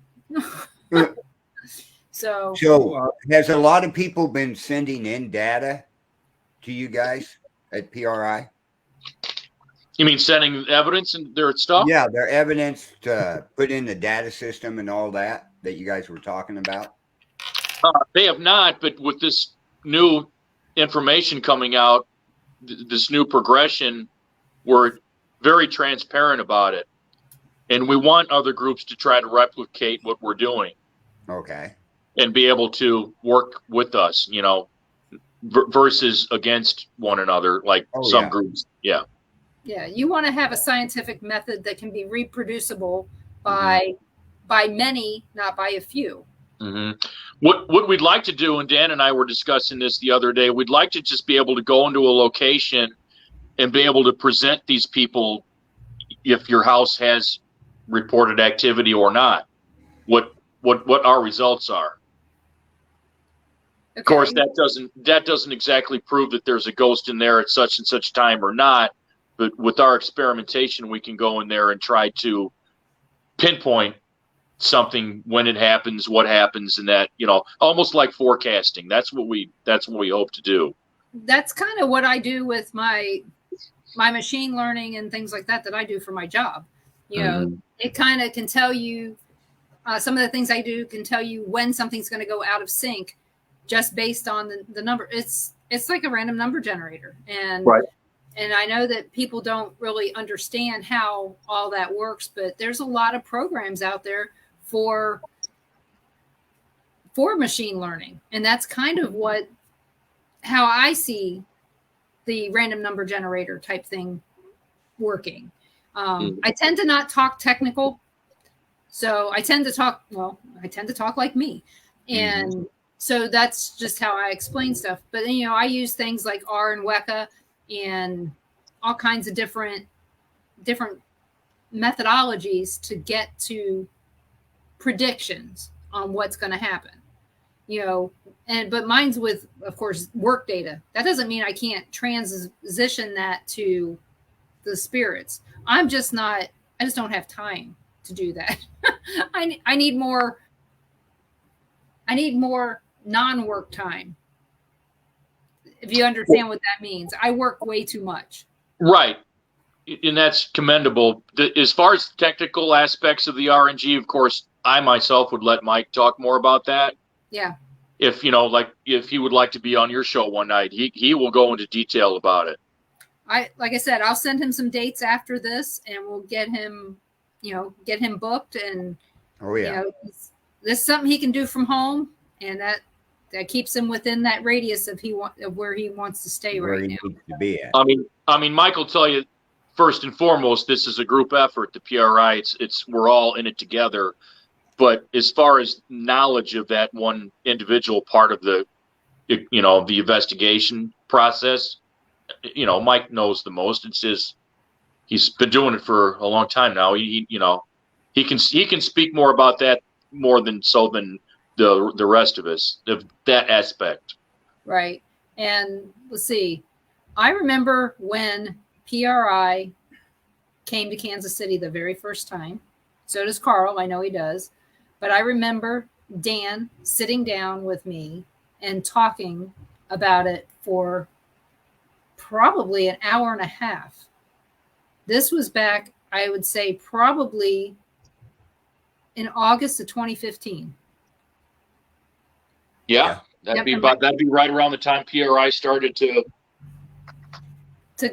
So has a lot of people been sending in data to you guys at PRI? You mean sending evidence and their stuff? Yeah, their evidence to put in the data system and all that you guys were talking about. They have not, but with this new information coming out, this new progression, we're very transparent about it. And we want other groups to try to replicate what we're doing. Okay. And be able to work with us, you know, versus against one another, like some groups. Yeah. Yeah. You want to have a scientific method that can be reproducible by many, not by a few. Mm-hmm. What we'd like to do, and Dan and I were discussing this the other day, we'd like to just be able to go into a location and be able to present these people if your house has reported activity or not, what our results are. Okay. Of course, that doesn't exactly prove that there's a ghost in there at such and such time or not, but with our experimentation, we can go in there and try to pinpoint something when it happens, what happens, and that, you know, almost like forecasting. That's what we hope to do. That's kind of what I do with my machine learning and things like that I do for my job. You know, it kind of can tell you some of the things I do can tell you when something's going to go out of sync just based on the number. It's like a random number generator. And right. And I know that people don't really understand how all that works, but there's a lot of programs out there for machine learning. And that's kind of how I see the random number generator type thing working. I tend to not talk technical. So I tend to talk like me. And so that's just how I explain stuff. But, you know, I use things like R and Weka and all kinds of different methodologies to get to predictions on what's going to happen, you know, but mine's with, of course, work data. That doesn't mean I can't transition that to the spirits. I just don't have time to do that. I need more non-work time. If you understand what that means, I work way too much. Right. And that's commendable. As far as technical aspects of the RNG, of course, I myself would let Mike talk more about that. Yeah. If, you know, like if he would like to be on your show one night, he will go into detail about it. Like I said, I'll send him some dates after this and we'll get him booked. And, you know, this is something he can do from home. And that keeps him within that radius of where he wants to stay where right he now. needs to be at. I mean, Mike will tell you, first and foremost, this is a group effort. The PRI, we're all in it together. But as far as knowledge of that one individual part of the investigation process, Mike knows the most. He's been doing it for a long time now. He can speak more about that more than the rest of us, that aspect. Right. And let's see. I remember when PRI came to Kansas City the very first time. So does Carl. I know he does. But I remember Dan sitting down with me and talking about it for probably an hour and a half. This was back, I would say, probably in August of 2015. Yeah. That'd be right around the time PRI started to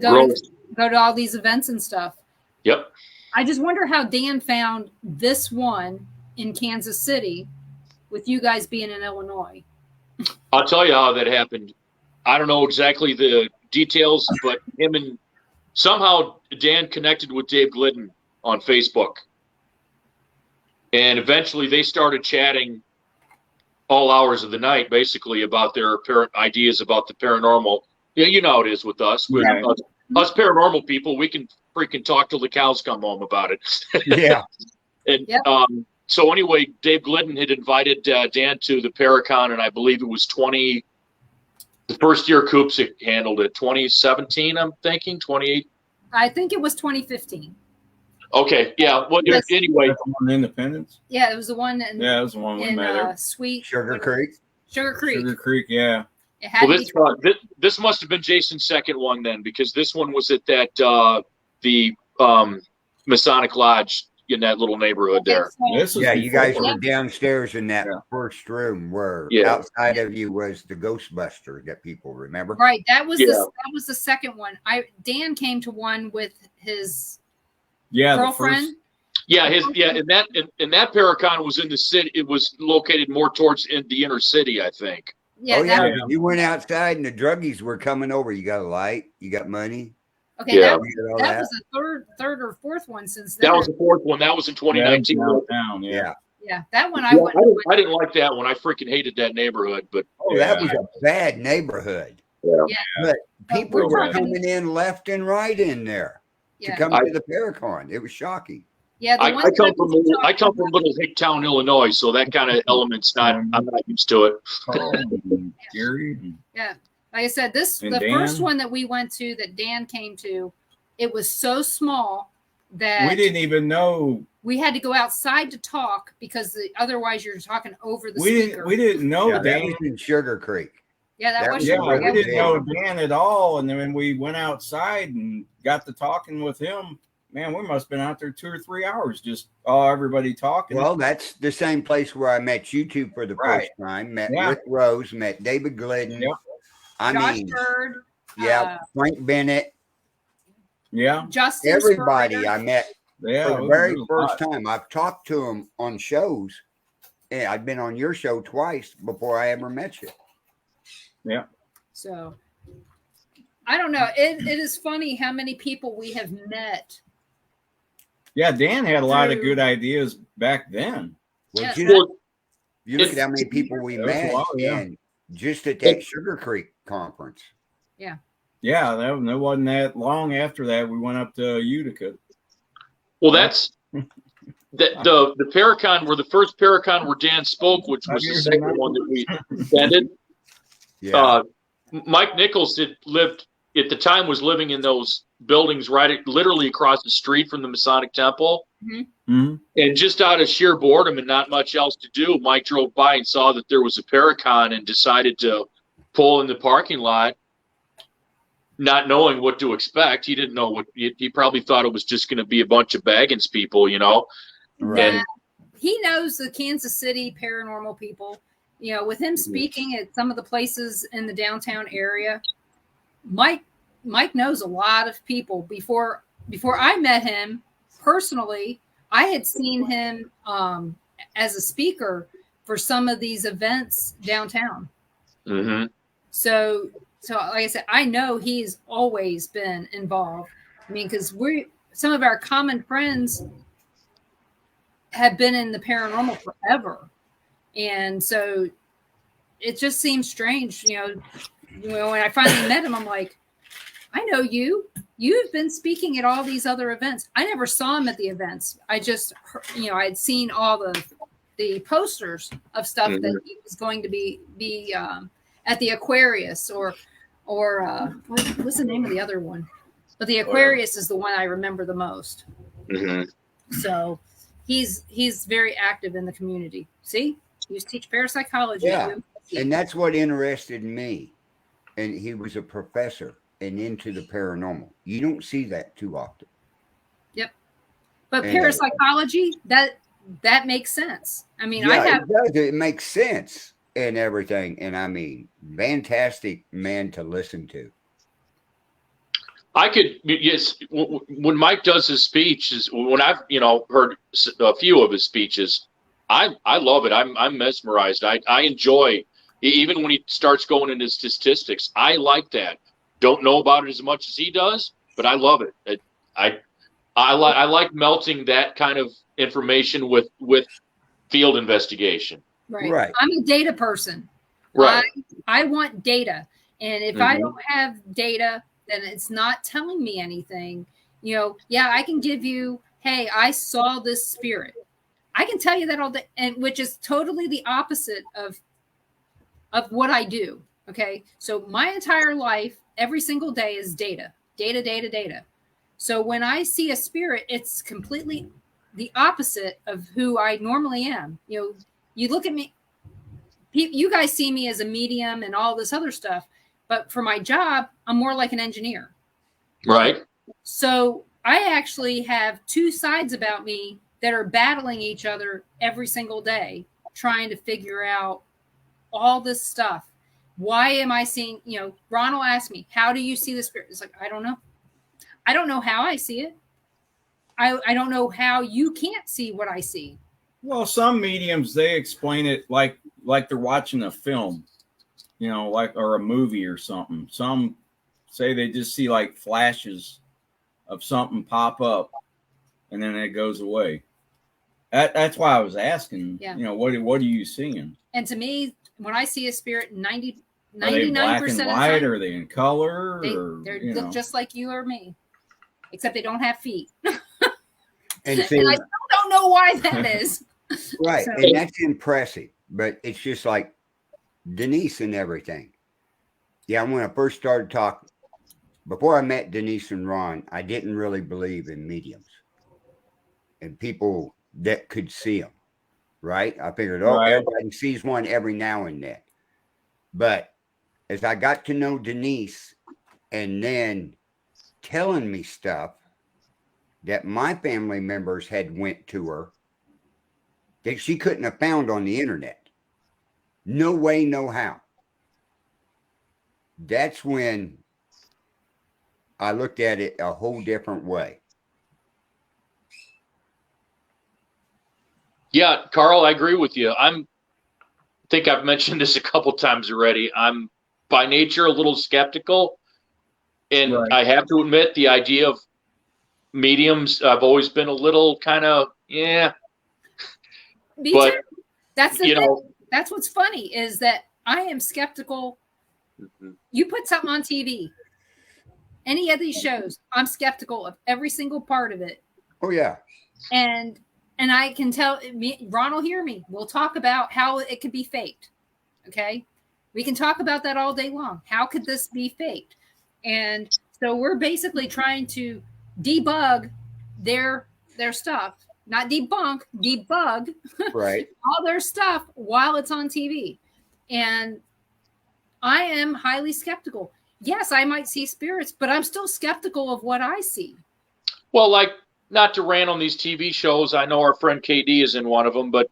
go to all these events and stuff. Yep. I just wonder how Dan found this one in Kansas City with you guys being in Illinois. I'll tell you how that happened. I don't know exactly the details, but somehow Dan connected with Dave Glidden on Facebook. And eventually they started chatting all hours of the night, basically, about their ideas about the paranormal. Yeah, you know how it is with us. Right. Us paranormal people, we can freaking talk till the cows come home about it. Yeah. And so anyway, Dave Glidden had invited Dan to the Paracon, and I believe it was the first year Coops handled it, 2017, I'm thinking, 28. I think it was 2015. Okay, yeah. Well, anyway. That's the one in Independence? Yeah, it was the one it was the one we met Sweet Sugar Creek. Sugar Creek, yeah. This must have been Jason's second one then, because this one was at that the Masonic Lodge in that little neighborhood there. You guys were downstairs in that first room where outside of you was the Ghostbuster that people remember. Right, that was the second one. Dan came to one with his girlfriend. And that Paracon was in the city. It was located more towards the inner city, I think. Yeah, you went outside and the druggies were coming over. You got a light, you got money. Okay, that was the third or fourth one since then. That was the fourth one. That was in 2019. Yeah, that one I didn't like that one. I freaking hated that neighborhood. But that was a bad neighborhood. Yeah. But people were coming in left and right in there to come to the Paracon. It was shocking. Yeah, I come from Little Hicktown, Illinois, so that kind of element's I'm not used to it. Yeah. Like I said, first one that we went to that Dan came to, it was so small that we didn't even know. We had to go outside to talk because otherwise you're talking over the speaker. We didn't know Dan was in Sugar Creek. Yeah, that was we didn't know Dan at all. And then when we went outside and got to talking with him, man, we must have been out there 2 or 3 hours, just everybody talking. Well, that's the same place where I met you two for the first time. Met Rick Rose, met David Glidden. Yep. Josh Bird. Frank Bennett. Yeah. Justin everybody Spurrier. I met for the very first time. I've talked to them on shows. And I've been on your show twice before I ever met you. Yeah. So, I don't know. It is funny how many people we have met. Yeah, Dan had a lot of good ideas back then. Well, you look at how many people we met and just at that Sugar Creek conference. Yeah. Yeah, that wasn't that long after that. We went up to Utica. Well, that's the Paracon where the first Paracon where Dan spoke, which was the second one that we attended. Yeah. Mike Nichols was living in those buildings literally across the street from the Masonic Temple. Mm-hmm. And just out of sheer boredom and not much else to do, Mike drove by and saw that there was a Paracon and decided to pull in the parking lot, not knowing what to expect. He didn't know he probably thought it was just going to be a bunch of Baggins people, Right. And he knows the Kansas City paranormal people. With him speaking at some of the places in the downtown area, Mike knows a lot of people. Before I met him personally, I had seen him as a speaker for some of these events downtown. Mm-hmm. So like I said, I know he's always been involved. I mean, because some of our common friends have been in the paranormal forever. And so it just seems strange, when I finally met him, I'm like, I know you. You've been speaking at all these other events. I never saw him at the events. I just, I'd seen all the posters of stuff that he was going to be at the Aquarius or what's the name of the other one? But the Aquarius is the one I remember the most. So he's very active in the community. See, he used to teach parapsychology. Yeah, and that's what interested me. And he was a professor and into the paranormal. You don't see that too often. Yep. But parapsychology, that makes sense. I mean, it does. It makes sense and everything. And I mean, fantastic man to listen to. When Mike does his speeches, when I've heard a few of his speeches, I love it. I'm mesmerized. I enjoy, even when he starts going into statistics. I like that. Don't know about it as much as he does, but I love it. I like melting that kind of information with field investigation. Right. I'm a data person. Right. I want data, and if I don't have data, then it's not telling me anything. I can give you, hey, I saw this spirit. I can tell you that all day, and which is totally the opposite of what I do. Okay. So my entire life, every single day is data. So when I see a spirit, it's completely the opposite of who I normally am. You look at me, you guys see me as a medium and all this other stuff. But for my job, I'm more like an engineer. Right. So I actually have two sides about me that are battling each other every single day, trying to figure out all this stuff. Why am I seeing, Ronald asked me, how do you see the spirit? It's like, I don't know. I don't know how I see it. I don't know how you can't see what I see. Well, some mediums, they explain it like they're watching a film. Or a movie or something. Some say they just see like flashes of something pop up and then it goes away. That's why I was asking, what are you seeing? And to me, when I see a spirit, 99% Are they black and white, or are they in color? They look just like you or me, except they don't have feet. And I still don't know why that is. Right. So. And that's impressive, but it's just like Denise and everything. Yeah, when I first started talking, before I met Denise and Ron, I didn't really believe in mediums and people that could see them, right? I figured, everybody sees one every now and then. But as I got to know Denise and then telling me stuff that my family members had went to her that she couldn't have found on the internet. No way, no how. That's when I looked at it a whole different way. Yeah, Carl, I agree with you. I think I've mentioned this a couple times already. I'm by nature a little skeptical, and I have to admit the idea of mediums, I've always been a little kind of, Me too. That's the thing. That's what's funny is that I am skeptical. You put something on TV, any of these shows, I'm skeptical of every single part of it. Oh yeah. And I can tell Ron will hear me. We'll talk about how it could be faked. Okay. We can talk about that all day long. How could this be faked? And so we're basically trying to debug their stuff. Not debunk, debug all their stuff while it's on TV. And I am highly skeptical. Yes, I might see spirits, but I'm still skeptical of what I see. Well, like, not to rant on these TV shows, I know our friend KD is in one of them, but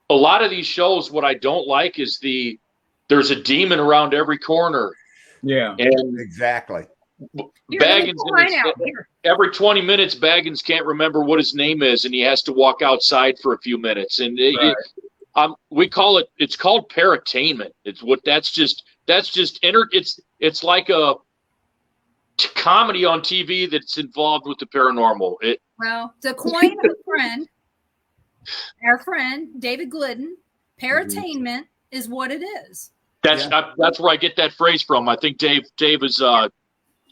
a lot of these shows, what I don't like is there's a demon around every corner. Yeah, and exactly. Baggins, every 20 minutes, Baggins can't remember what his name is, and he has to walk outside for a few minutes. And we call it's called paratainment. It's like a comedy on TV that's involved with the paranormal. To coin our friend David Glidden, paratainment is what it is. That's where I get that phrase from. I think Dave is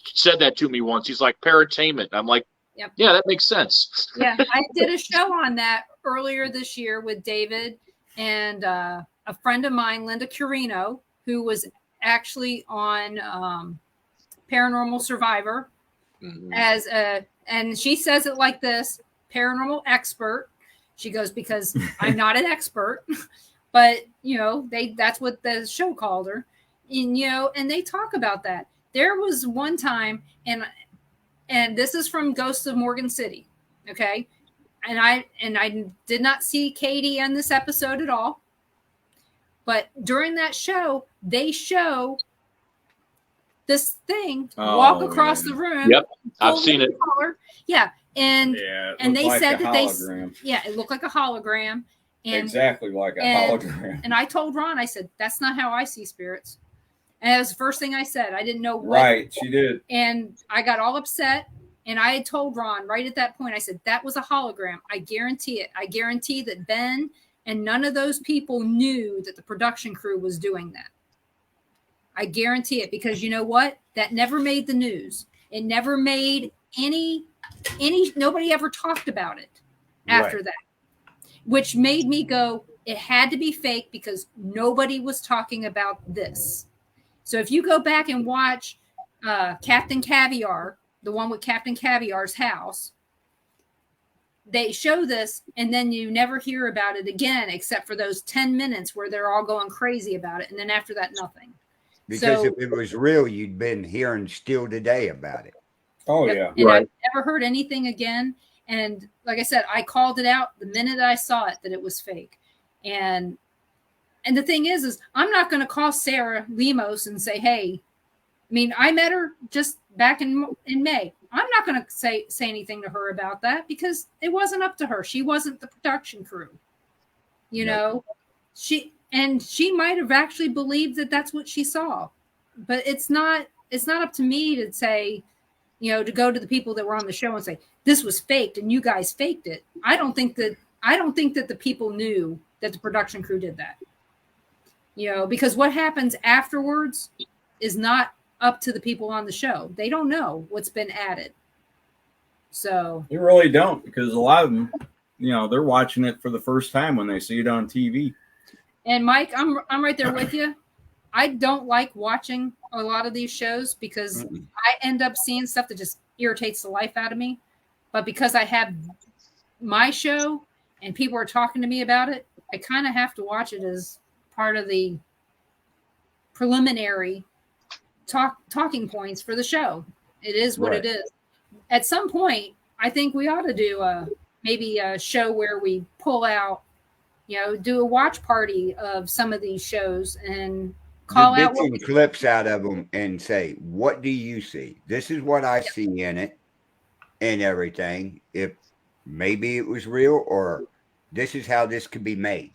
said that to me once. He's like, paratainment. I'm like, Yep. Yeah, that makes sense. Yeah, I did a show on that earlier this year with David and a friend of mine, Linda Curino, who was actually on Paranormal Survivor as a, and she says it like this, paranormal expert. She goes, because I'm not an expert, but that's what the show called her. And and they talk about that. There was one time, and this is from Ghosts of Morgan City, okay? And I did not see Katie in this episode at all. But during that show, they show this thing walk across the room. Yep, I've seen it. Color. Yeah, and they like said that hologram. it looked like a hologram. And, exactly like a hologram. And I told Ron, I said, that's not how I see spirits. And that was the first thing I said. I didn't know what. Right, she did. And I got all upset. And I had told Ron right at that point, I said, that was a hologram. I guarantee it. I guarantee that Ben and none of those people knew that the production crew was doing that. I guarantee it, because you know what? That never made the news. It never made any nobody ever talked about it after that, which made me go, it had to be fake, because nobody was talking about this. So if you go back and watch Captain Caviar, the one with Captain Caviar's house, they show this, and then you never hear about it again, except for those 10 minutes where they're all going crazy about it. And then after that, nothing. Because if it was real, you'd been hearing still today about it. Oh, yeah. And I've never heard anything again. And like I said, I called it out the minute I saw it, that it was fake. And the thing is I'm not going to call Sarah Lemos and say, hey, I mean, I met her just back in May. I'm not going to say anything to her about that, because it wasn't up to her. She wasn't the production crew. You know, she might have actually believed that that's what she saw, but it's not up to me to say, to go to the people that were on the show and say, this was faked and you guys faked it. I don't think that the people knew that the production crew did that, because what happens afterwards is not up to the people on the show. They don't know what's been added. So they really don't, because a lot of them, they're watching it for the first time when they see it on TV. And Mike, I'm right there with you. I don't like watching a lot of these shows, because I end up seeing stuff that just irritates the life out of me. But because I have my show and people are talking to me about it, I kind of have to watch it as part of the preliminary talking points for the show. It is what it is. At some point, I think we ought to do maybe a show where we pull out, do a watch party of some of these shows and call out some clips out of them and say, what do you see? This is what I see in it and everything. If maybe it was real, or this is how this could be made.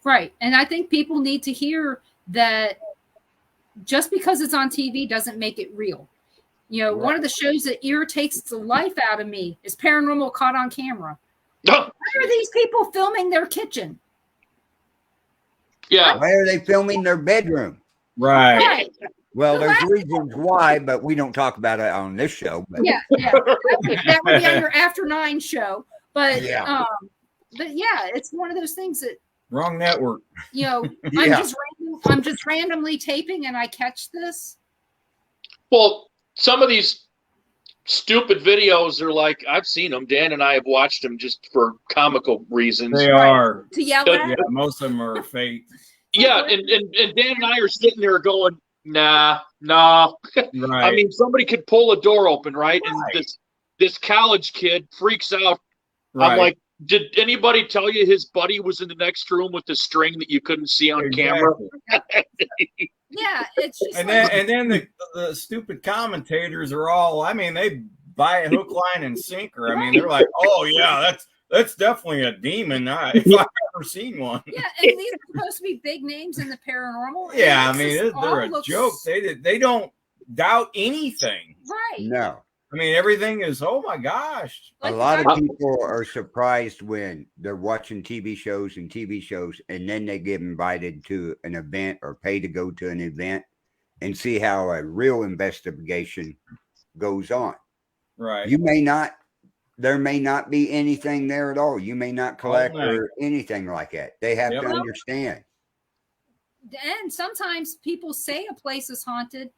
Right. And I think people need to hear that just because it's on TV doesn't make it real. One of the shows that irritates the life out of me is Paranormal Caught on Camera. Why are these people filming their kitchen? Yeah. Why are they filming their bedroom? Right. Well, there's reasons why, but we don't talk about it on this show. But. Yeah. That would be on your After 9 show. But it's one of those things that wrong network. I'm just randomly taping and I catch this. Well, some of these stupid videos are like, I've seen them. Dan and I have watched them just for comical reasons. They are. To yell at. Yeah, most of them are fake. Yeah, and Dan and I are sitting there going, nah. Right. I mean, somebody could pull a door open, right? And this college kid freaks out. Right. I'm like, did anybody tell you his buddy was in the next room with the string that you couldn't see on camera? Yeah, it's just and then the stupid commentators are all, I mean, they buy a hook, line, and sinker. I mean, they're like, oh yeah, that's definitely a demon. If I've ever seen one. Yeah, and these are supposed to be big names in the paranormal. Yeah, I mean, they're a joke. They don't doubt anything. Right. No. I mean, everything is, oh my gosh. A lot of people are surprised when they're watching TV shows, and then they get invited to an event or pay to go to an event and see how a real investigation goes on. Right. There may not be anything there at all. You may not collect or anything like that. They have to understand. And sometimes people say a place is haunted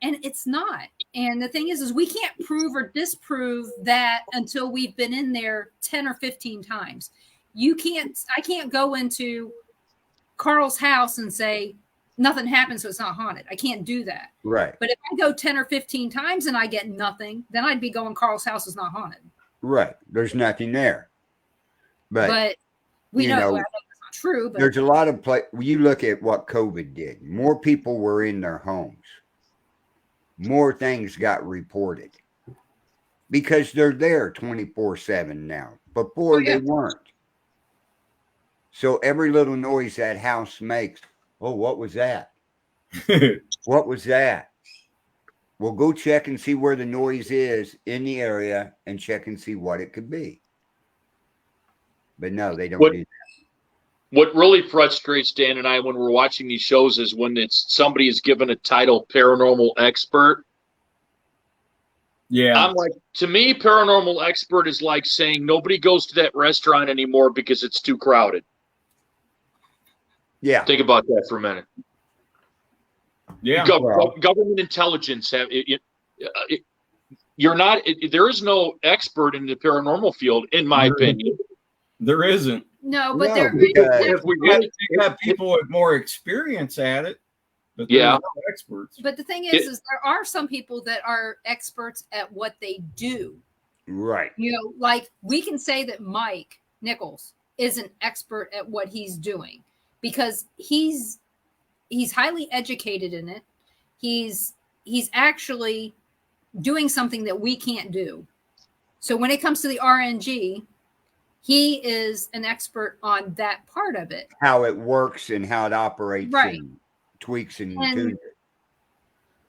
and it's not. And the thing is we can't prove or disprove that until we've been in there 10 or 15 times. I can't go into Carl's house and say nothing happened, so it's not haunted. I can't do that. Right. But if I go 10 or 15 times and I get nothing, then I'd be going Carl's house is not haunted. Right. There's nothing there. But we know that's not true. But there's a lot of you look at what COVID did. More people were in their homes. More things got reported because they're there 24/7 now. Before they weren't. So every little noise that house makes, oh, what was that? What was that? Well, go check and see where the noise is in the area and check and see what it could be. But no, they don't do that. What really frustrates Dan and I when we're watching these shows is when somebody is given a title paranormal expert. Yeah. I'm like, to me, paranormal expert is like saying nobody goes to that restaurant anymore because it's too crowded. Yeah. Think about that for a minute. Yeah. Government intelligence. You're not. There is no expert in the paranormal field, in my opinion. There isn't. No, but if we got people with more experience at it, but they're not experts. But the thing is there are some people that are experts at what they do. Right. Like we can say that Mike Nichols is an expert at what he's doing because he's highly educated in it. He's actually doing something that we can't do. So when it comes to the RNG, he is an expert on that part of it. How it works and how it operates and tweaks and tunes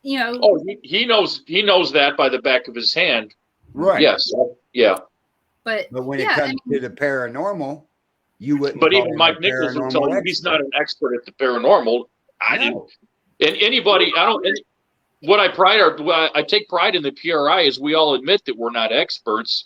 it. Oh, he knows that by the back of his hand. Right. Yes. Yeah. But when it comes to the paranormal, you wouldn't. But even Mike Nichols will tell you he's not an expert at the paranormal. I didn't. And anybody, I don't. What I take pride in the PRI is we all admit that we're not experts.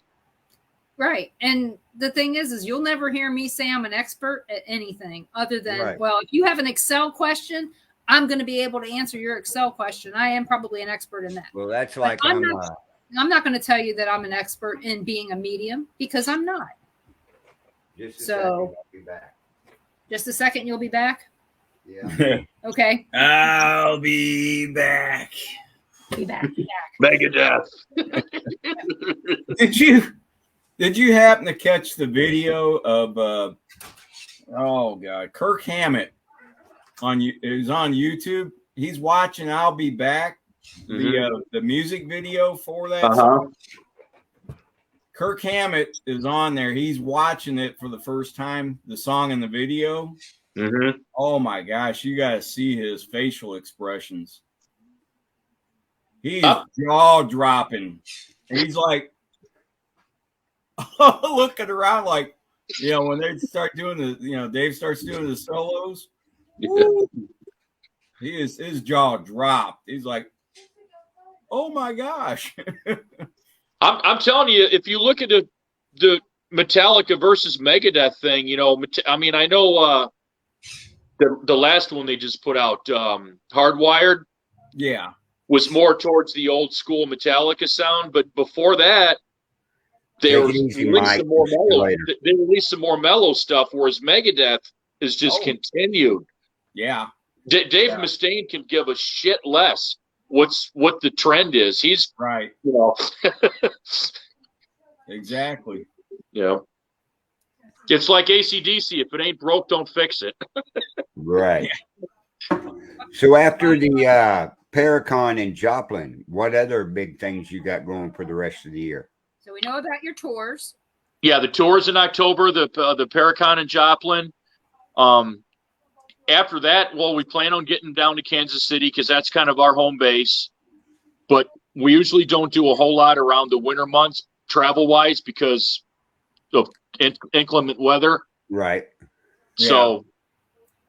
Right. And the thing is you'll never hear me say I'm an expert at anything other than, well, if you have an Excel question, I'm going to be able to answer your Excel question. I am probably an expert in that. Well, that's like I'm not going to tell you that I'm an expert in being a medium because I'm not. Just a second, I'll be back. Just a second, you'll be back? Yeah. Okay. I'll be back. Be back. Megadeth. Did you happen to catch the video of Kirk Hammett is on YouTube? He's watching I'll Be Back, the music video for that song. Kirk Hammett is on there. He's watching it for the first time, the song and the video. Mm-hmm. Oh my gosh, you got to see his facial expressions. He's jaw dropping. He's like looking around like, when they start doing Dave starts doing the solos. Woo, his jaw dropped. He's like, oh my gosh. I'm telling you, if you look at the Metallica versus Megadeth thing, I know the last one they just put out, Hardwired, was more towards the old school Metallica sound, but before that, they released some more mellow. They released some more mellow stuff, whereas Megadeth is just continued. Yeah, Dave Mustaine can give a shit less what the trend is. He's right. Exactly. Yeah. It's like AC/DC. If it ain't broke, don't fix it. Right. So after the Paracon in Joplin, what other big things you got going for the rest of the year? So we know about your tours. Yeah, the tours in October, the Paracon in Joplin. After that, we plan on getting down to Kansas City because that's kind of our home base. But we usually don't do a whole lot around the winter months travel-wise because of inclement weather. Right. So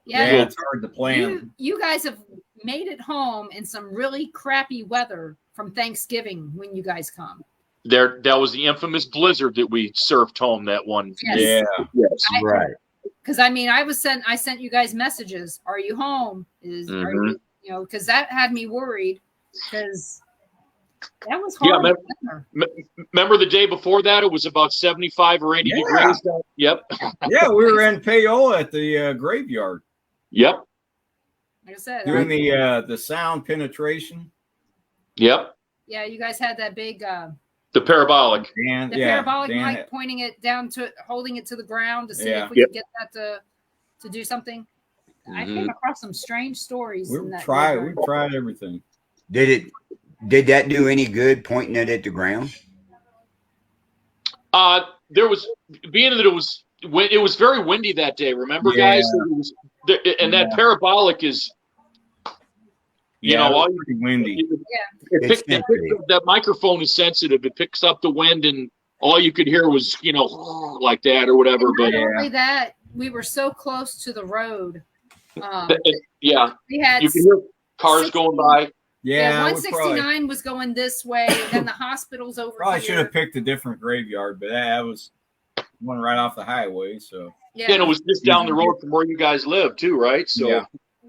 it's hard to plan. You guys have made it home in some really crappy weather from Thanksgiving when you guys come. That was the infamous blizzard that we surfed home that one. Yes. Yeah. Yes. Right. Because I mean, I sent you guys messages. Are you home? Are you, because that had me worried because that was hard. Remember the day before that? It was about 75 or 80 degrees. Yep. Yeah, we were in Paola at the graveyard. Yep. Like I said, doing the sound penetration. Yep. Yeah, you guys had that big the parabolic. Parabolic mic pointing it down to holding it to the ground to see if we could get that to do something. I came across some strange stories. We tried everything. Did that do any good pointing it at the ground? There was being that it was very windy that day. Remember, guys? And that parabolic is, all pretty windy. That microphone is sensitive. It picks up the wind, and all you could hear was, like that or whatever. And not only that, we were so close to the road. We had you can hear cars going by. Yeah, 169 was going this way, and then the hospital's over probably here. Should have picked a different graveyard, but that was one right off the highway. So and it was just down the road from where you guys live too, right? So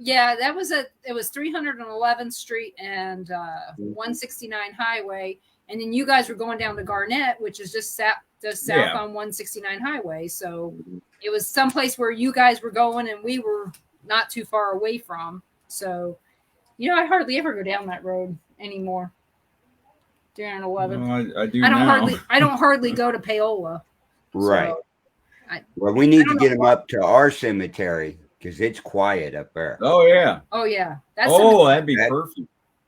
that was it was 311th Street and 169 Highway, and then you guys were going down to Garnett, which is just south on 169 Highway. So it was someplace where you guys were going, and we were not too far away from. So. I hardly ever go down that road anymore. During 11. Well, I do. I don't hardly go to Paola. Right. So we need to get them up to our cemetery because it's quiet up there. Oh yeah. Oh yeah. That'd be perfect.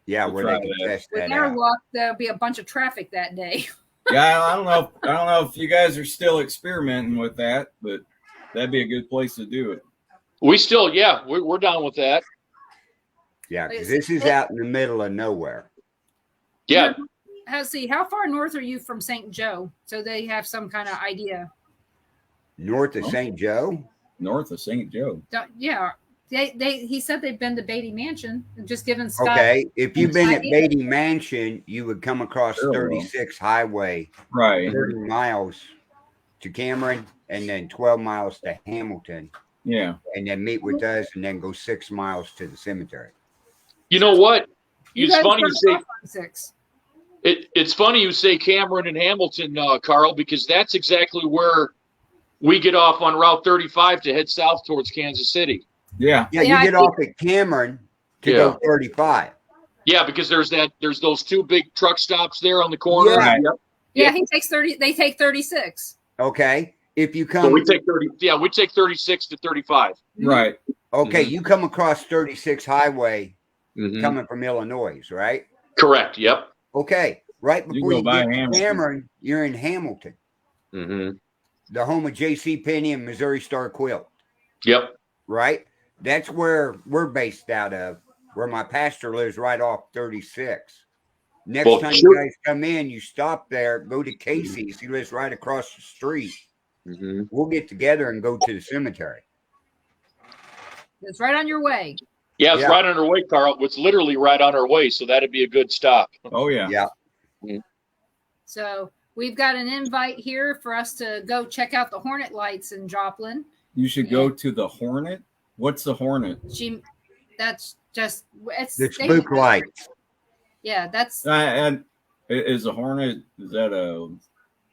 Yeah, where they can test that out. Walk, there'll be a bunch of traffic that day. Yeah, I don't know if you guys are still experimenting with that, but that'd be a good place to do it. We still, we're down with that. Yeah, because this is out in the middle of nowhere. Yeah. How far north are you from St. Joe? So they have some kind of idea. North of St. Joe? North of St. Joe. Yeah. He said they've been to Beatty Mansion and just given Scott. Okay. If you've been at Beatty Mansion, you would come across 36 Highway. Right. 30 miles to Cameron and then 12 miles to Hamilton. Yeah. And then meet with us and then go 6 miles to the cemetery. You know what? It's funny you say Cameron and Hamilton, Carl, because that's exactly where we get off on Route 35 to head south towards Kansas City. Yeah. Yeah, you get off at Cameron to go 35. Yeah, because there's those two big truck stops there on the corner. Yeah. Yeah, he takes 30. They take 36. Okay. If you come, so we take 30. Yeah, we take 36 to 35. Right. Okay, you come across 36 Highway. Coming from Illinois, right? Correct. Yep. Okay. Right before you get to Cameron, you're in Hamilton. The home of J.C. Penney and Missouri Star Quilt. Yep. Right? That's where we're based out of, where my pastor lives right off 36. Next time you guys come in, you stop there, go to Casey's. He lives right across the street. We'll get together and go to the cemetery. It's right on your way. Yeah, it's right on our way, Carl. It's literally right on our way, so that'd be a good stop. Oh, yeah. Yeah. So we've got an invite here for us to go check out the Hornet lights in Joplin. You should go to the Hornet. What's the Hornet? That's just it's the spook lights. Yeah, that's. And is the Hornet? Is that a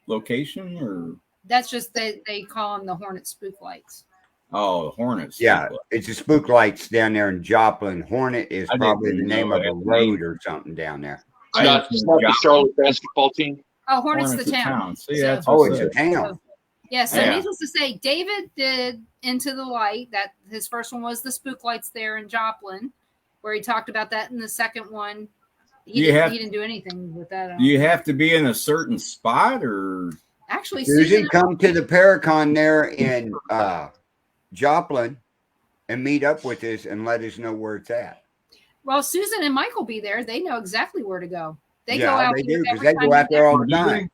location or? That's just they call them the Hornet spook lights. Oh, Hornets. Yeah, it's a spook lights down there in Joplin. Hornet is probably the name of a road or something down there. It's not the Charlotte basketball team. Oh, Hornet's the town. See, it's a town. So needless to say, David did Into the Light. That his first one was the spook lights there in Joplin, where he talked about that. In the second one, he didn't do anything with that. Do you have to be in a certain spot, or actually, Susan come to the Paracon there in Joplin and meet up with us and let us know where it's at. Well, Susan and Michael be there. They know exactly where to go. They go out. They do because they go out there all the time.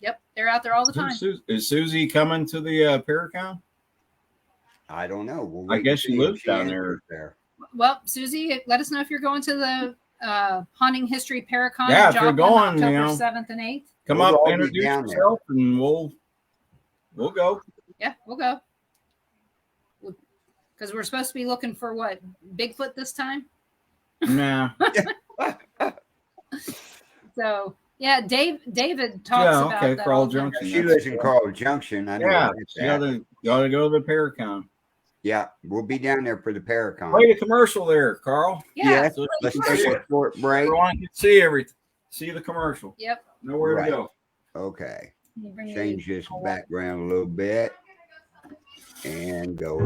Yep, they're out there all the time. Is Susie coming to the Paracon? I don't know. I guess she lives down there. Well, Susie, let us know if you're going to the Hunting History Paracon. Yeah, in if you're Joplin, going, October 7th and 8th. Come We'll up, all be introduce down yourself, and we'll go. Yeah, we'll go. Because we're supposed to be looking for what? Bigfoot this time? Nah. So, yeah, David talks about that. Carl all the time. Junction. She lives in Carl Junction. I know. Yeah, where you that's at. gotta go to the Paracon. Yeah, we'll be down there for the Paracon. Play the commercial there, Carl. Yeah. So Let's take a short break. everyone can see everything. See the commercial. Yep. Know where Right. to go. Okay. You bring Change the- this background a little bit and go.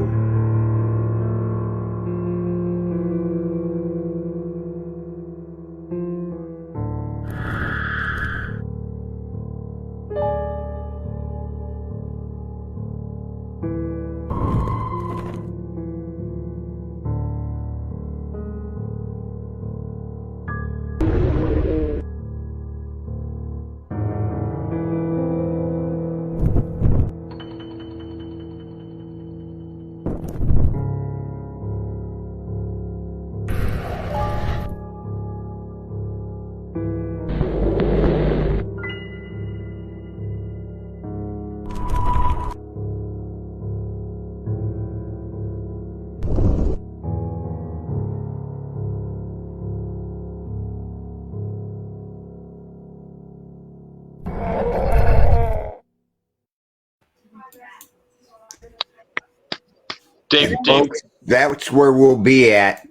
Dave, Folks, that's where we'll be at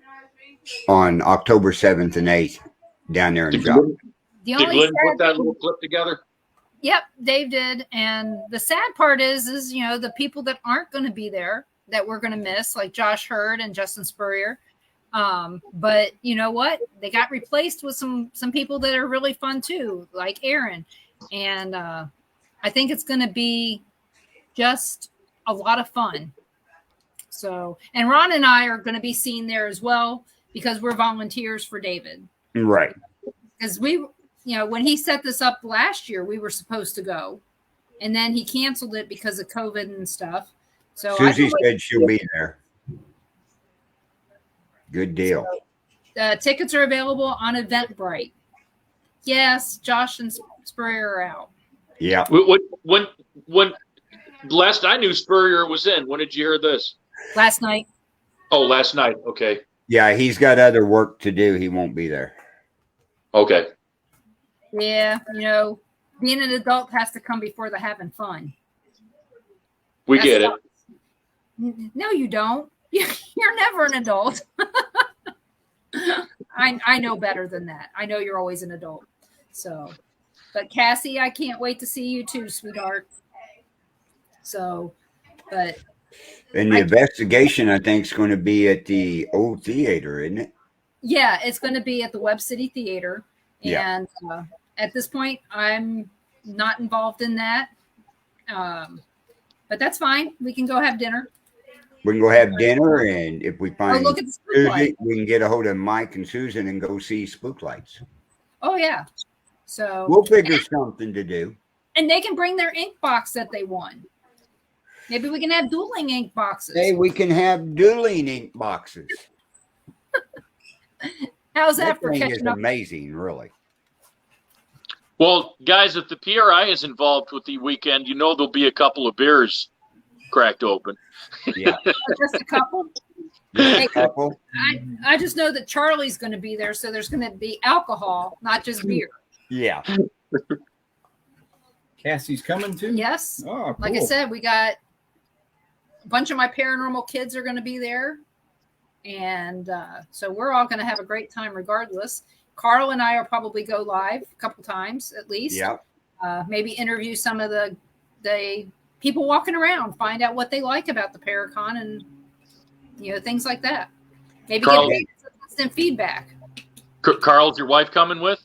on October 7th and 8th down there in did Joplin. The Glenn only put that little clip together? Yep, Dave did. And the sad part is the people that aren't going to be there that we're going to miss, like Josh Hurd and Justin Spurrier. But you know what? They got replaced with some people that are really fun too, like Aaron. And I think it's going to be just a lot of fun. So, and Ron and I are going to be seen there as well because we're volunteers for David. Right. Because we, when he set this up last year, we were supposed to go, and then he canceled it because of COVID and stuff. So Susie said she'll be there. Good deal. Tickets are available on Eventbrite. Yes, Josh and Spurrier are out. Yeah. When last I knew Spurrier was in. When did you hear this? Last night. Oh, last night. Okay. Yeah, he's got other work to do. He won't be there. Okay. Yeah, being an adult has to come before the having fun. We get it. No, you don't. You're never an adult. I know better than that. I know you're always an adult. So, but Cassie, I can't wait to see you too, sweetheart. So, but. And the investigation, I think, is going to be at the old theater, isn't it? Yeah, it's going to be at the Webb City Theater. Yeah. And at this point, I'm not involved in that. But that's fine. We can go have dinner. We can go have dinner, and if we find look at the spook Susie, light. we can get a hold of Mike and Susan and go see Spook Lights. Oh, yeah. So We'll figure something to do. And they can bring their ink box that they won. Maybe we can have dueling ink boxes. Hey, we can have dueling ink boxes. How's that for thing is catching up? amazing, really. Well, guys, if the PRI is involved with the weekend, there'll be a couple of beers cracked open. Yeah. Just a couple? Just a couple. I just know that Charlie's going to be there, so there's going to be alcohol, not just beer. Yeah. Cassie's coming too? Yes. Oh, cool. Like I said, we got a bunch of my paranormal kids are going to be there. And so we're all going to have a great time regardless. Carl and I will probably go live a couple times at least. Yeah. Maybe interview some of the people walking around, find out what they like about the Paracon and, things like that. Maybe Carl, get instant feedback. Carl, is your wife coming with?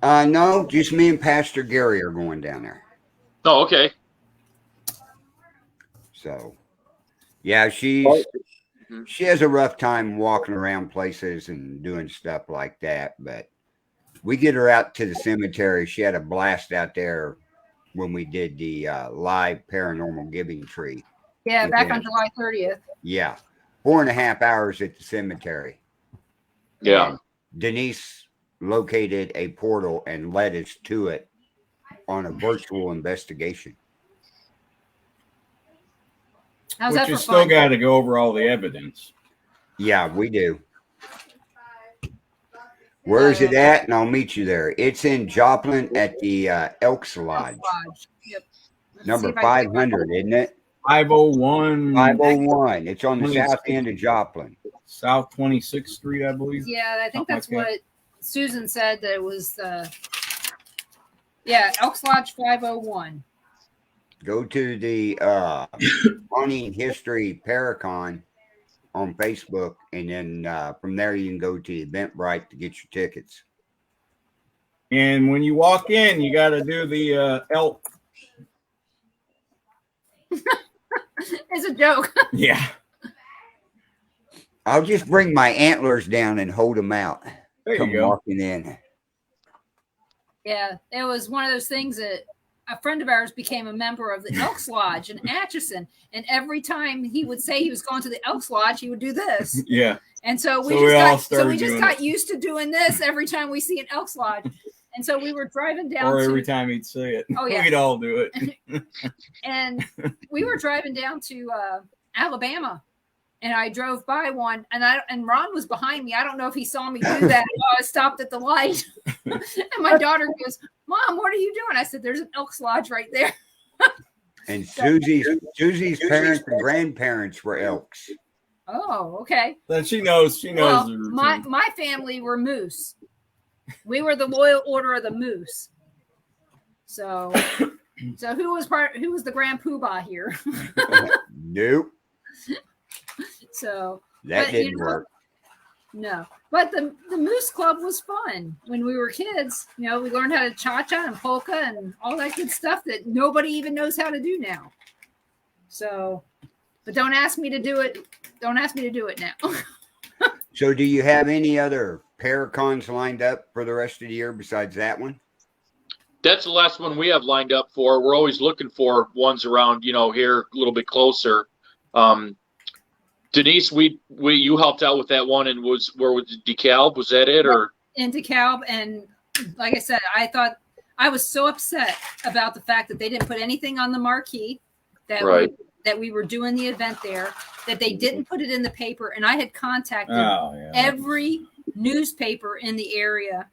No, just me and Pastor Gary are going down there. Oh, okay. So, yeah, she has a rough time walking around places and doing stuff like that. But we get her out to the cemetery. She had a blast out there when we did the live paranormal giving tree. Yeah, back on July 30th. Yeah, 4.5 hours at the cemetery. Yeah. And Denise located a portal and led us to it on a virtual investigation. How's But that you for still fun? got to go over all the evidence. Yeah, we do. Where is it at? And I'll meet you there. It's in Joplin at the Elks Lodge. Yep. Number 500, isn't it? 501. 501. It's on the south end of Joplin. South 26th Street, I believe. Yeah, I think Something that's like what Susan said, that it was Elks Lodge 501. Go to the Haunting History Paracon on Facebook, and then from there you can go to Eventbrite to get your tickets. And when you walk in, you got to do the elk. It's a joke. Yeah. I'll just bring my antlers down and hold them out. There Come you go. walking in. Yeah, it was one of those things that a friend of ours became a member of the Elks Lodge in Atchison, and every time he would say he was going to the Elks Lodge, he would do this. Yeah. And so we just got used to doing this every time we see an Elks Lodge. And so we were driving down, or every time he'd say it. Oh, yeah. We'd all do it. And we were driving down to Alabama, and I drove by one, and Ron was behind me. I don't know if he saw me do that. I stopped at the light, and my daughter goes, "Mom, what are you doing?" I said, "There's an Elks Lodge right there." And Susie's parents and grandparents were elks. Oh, okay. Then she knows. She knows. Well, my family were moose. We were the Loyal Order of the Moose. So who was the Grand Poobah here? Nope. So that didn't work. No, but the Moose Club was fun when we were kids. You know, we learned how to cha-cha and polka and all that good stuff that nobody even knows how to do now. So, but don't ask me to do it. Don't ask me to do it now. So do you have any other Paracons lined up for the rest of the year besides that one? That's the last one we have lined up for. We're always looking for ones around, here a little bit closer. Denise, you helped out with that one, and was DeKalb? Was that it, or in DeKalb? And like I said, I thought I was so upset about the fact that they didn't put anything on the marquee that we were doing the event there, that they didn't put it in the paper, and I had contacted every newspaper in the area.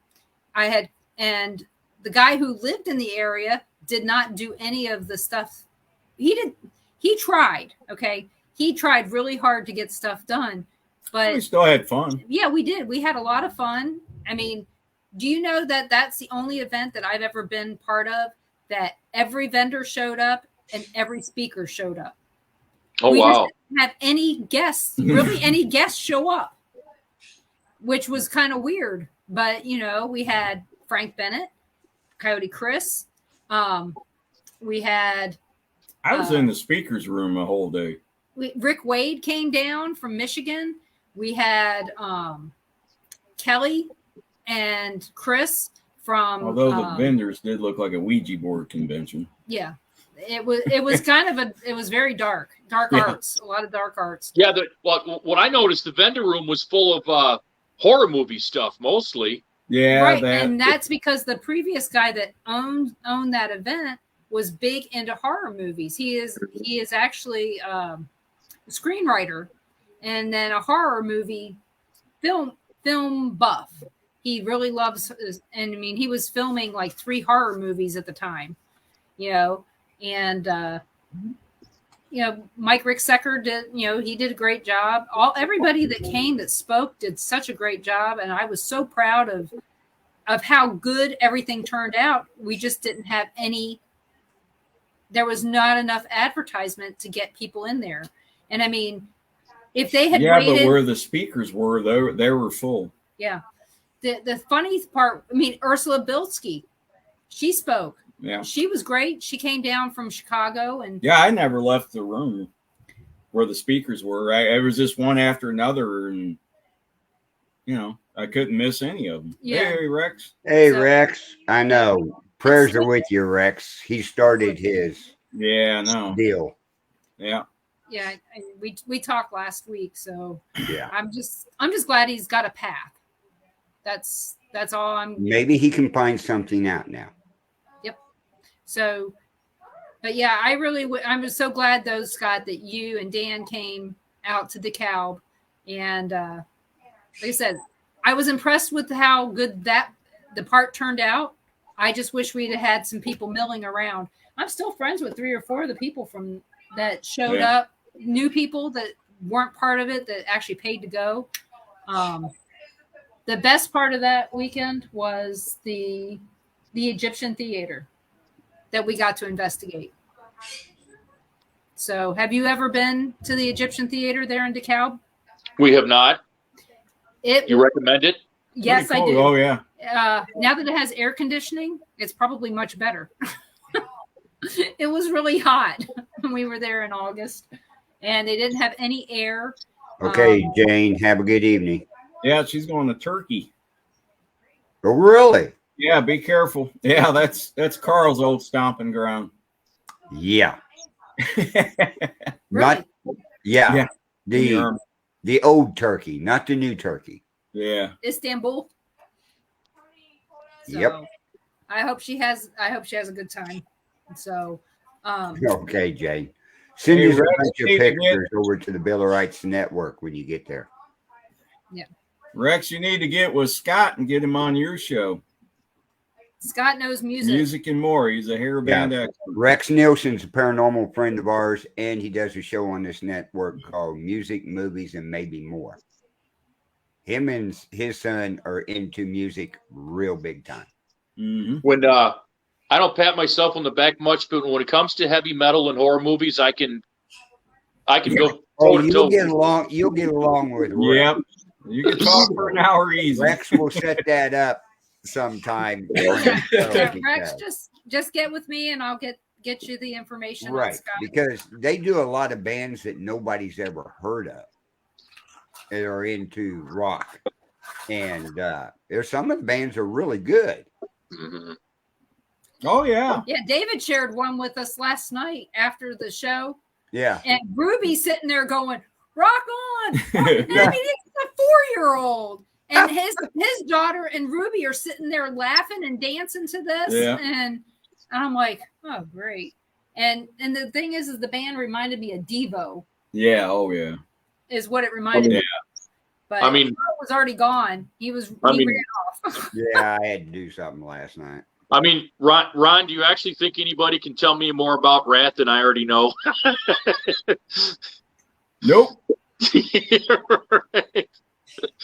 And the guy who lived in the area did not do any of the stuff. He tried, okay? He tried really hard to get stuff done, but we still had fun. Yeah, we did. We had a lot of fun. I mean, do you know that that's the only event that I've ever been part of that every vendor showed up and every speaker showed up? Oh, we wow. just didn't have any guests, really any guests show up, which was kind of weird. But, we had Frank Bennett, Coyote Chris. We had... I was in the speaker's room the whole day. Rick Wade came down from Michigan. We had Kelly and Chris from... Although the vendors did look like a Ouija board convention. Yeah. It was kind of it was very dark arts, a lot of dark arts. Yeah. What I noticed, the vendor room was full of horror movie stuff mostly. Yeah. Right. And that's because the previous guy that owned that event was big into horror movies. He is actually a screenwriter and then a horror movie film buff. He really loves, and I mean, he was filming like 3 horror movies at the time, and Mike Ricksecker did, he did a great job. Everybody that came that spoke did such a great job, and I was so proud of how good everything turned out. We just didn't have there was not enough advertisement to get people in there. And I mean, if they had waited, but where the speakers were, they were full. Yeah. The funny part, I mean, Ursula Bilski, she spoke. Yeah. She was great. She came down from Chicago, and I never left the room where the speakers were. It was just one after another, and I couldn't miss any of them. Yeah. Hey, Rex. Hey, Rex. I know. Prayers are with you, Rex. He started his deal. Yeah. Yeah, we talked last week, so yeah. I'm just glad he's got a path. That's all I'm. Maybe he can find something out now. Yep. So, but yeah, I was so glad though, Scott, that you and Dan came out to DeKalb, and like I said, I was impressed with how good the part turned out. I just wish we'd have had some people milling around. I'm still friends with 3 or 4 of the people from that showed up, new people that weren't part of it that actually paid to go. The best part of that weekend was the Egyptian theater that we got to investigate. So, have you ever been to the Egyptian theater there in DeKalb? We have not. You recommend it? Yes, cool. I do. Oh, yeah. Now that it has air conditioning, it's probably much better. It was really hot when we were there in August, and they didn't have any air. Okay, Jane, have a good evening. Yeah, she's going to Turkey. Oh, really? Yeah, be careful. Yeah, that's Carl's old stomping ground. Yeah. Really? Yeah. The old Turkey, not the new Turkey. Yeah. Istanbul. So, yep. I hope she has a good time. So, okay, Jane. Send us a bunch of pictures over to the Bill of Rights Network when you get there. Yeah. Rex, you need to get with Scott and get him on your show. Scott knows music. Music and more. He's a hair band expert. Rex Nielsen's a paranormal friend of ours, and he does a show on this network called Music, Movies, and Maybe More. Him and his son are into music real big time. Mm-hmm. When I don't pat myself on the back much, but when it comes to heavy metal and horror movies, I can go. You'll get along with Rex. Yep. You can talk for an hour easy. Rex will set that up sometime. Rex, just get with me and I'll get you the information. Right, on Scott. because they do a lot of bands that nobody's ever heard of that are into rock, and there's some of the bands are really good. Mm-hmm. Oh yeah. Yeah, David shared one with us last night after the show. Yeah. And Ruby's sitting there going, "Rock on!" I mean, it's a 4-year-old, and his daughter and Ruby are sitting there laughing and dancing to this, and I'm like, "Oh, great!" And the thing is the band reminded me of Devo. Yeah. Oh yeah. Is what it reminded me of. But I mean, he was already gone. He ran off. Yeah, I had to do something last night. I mean, Ron, do you actually think anybody can tell me more about Rat than I already know? Nope. I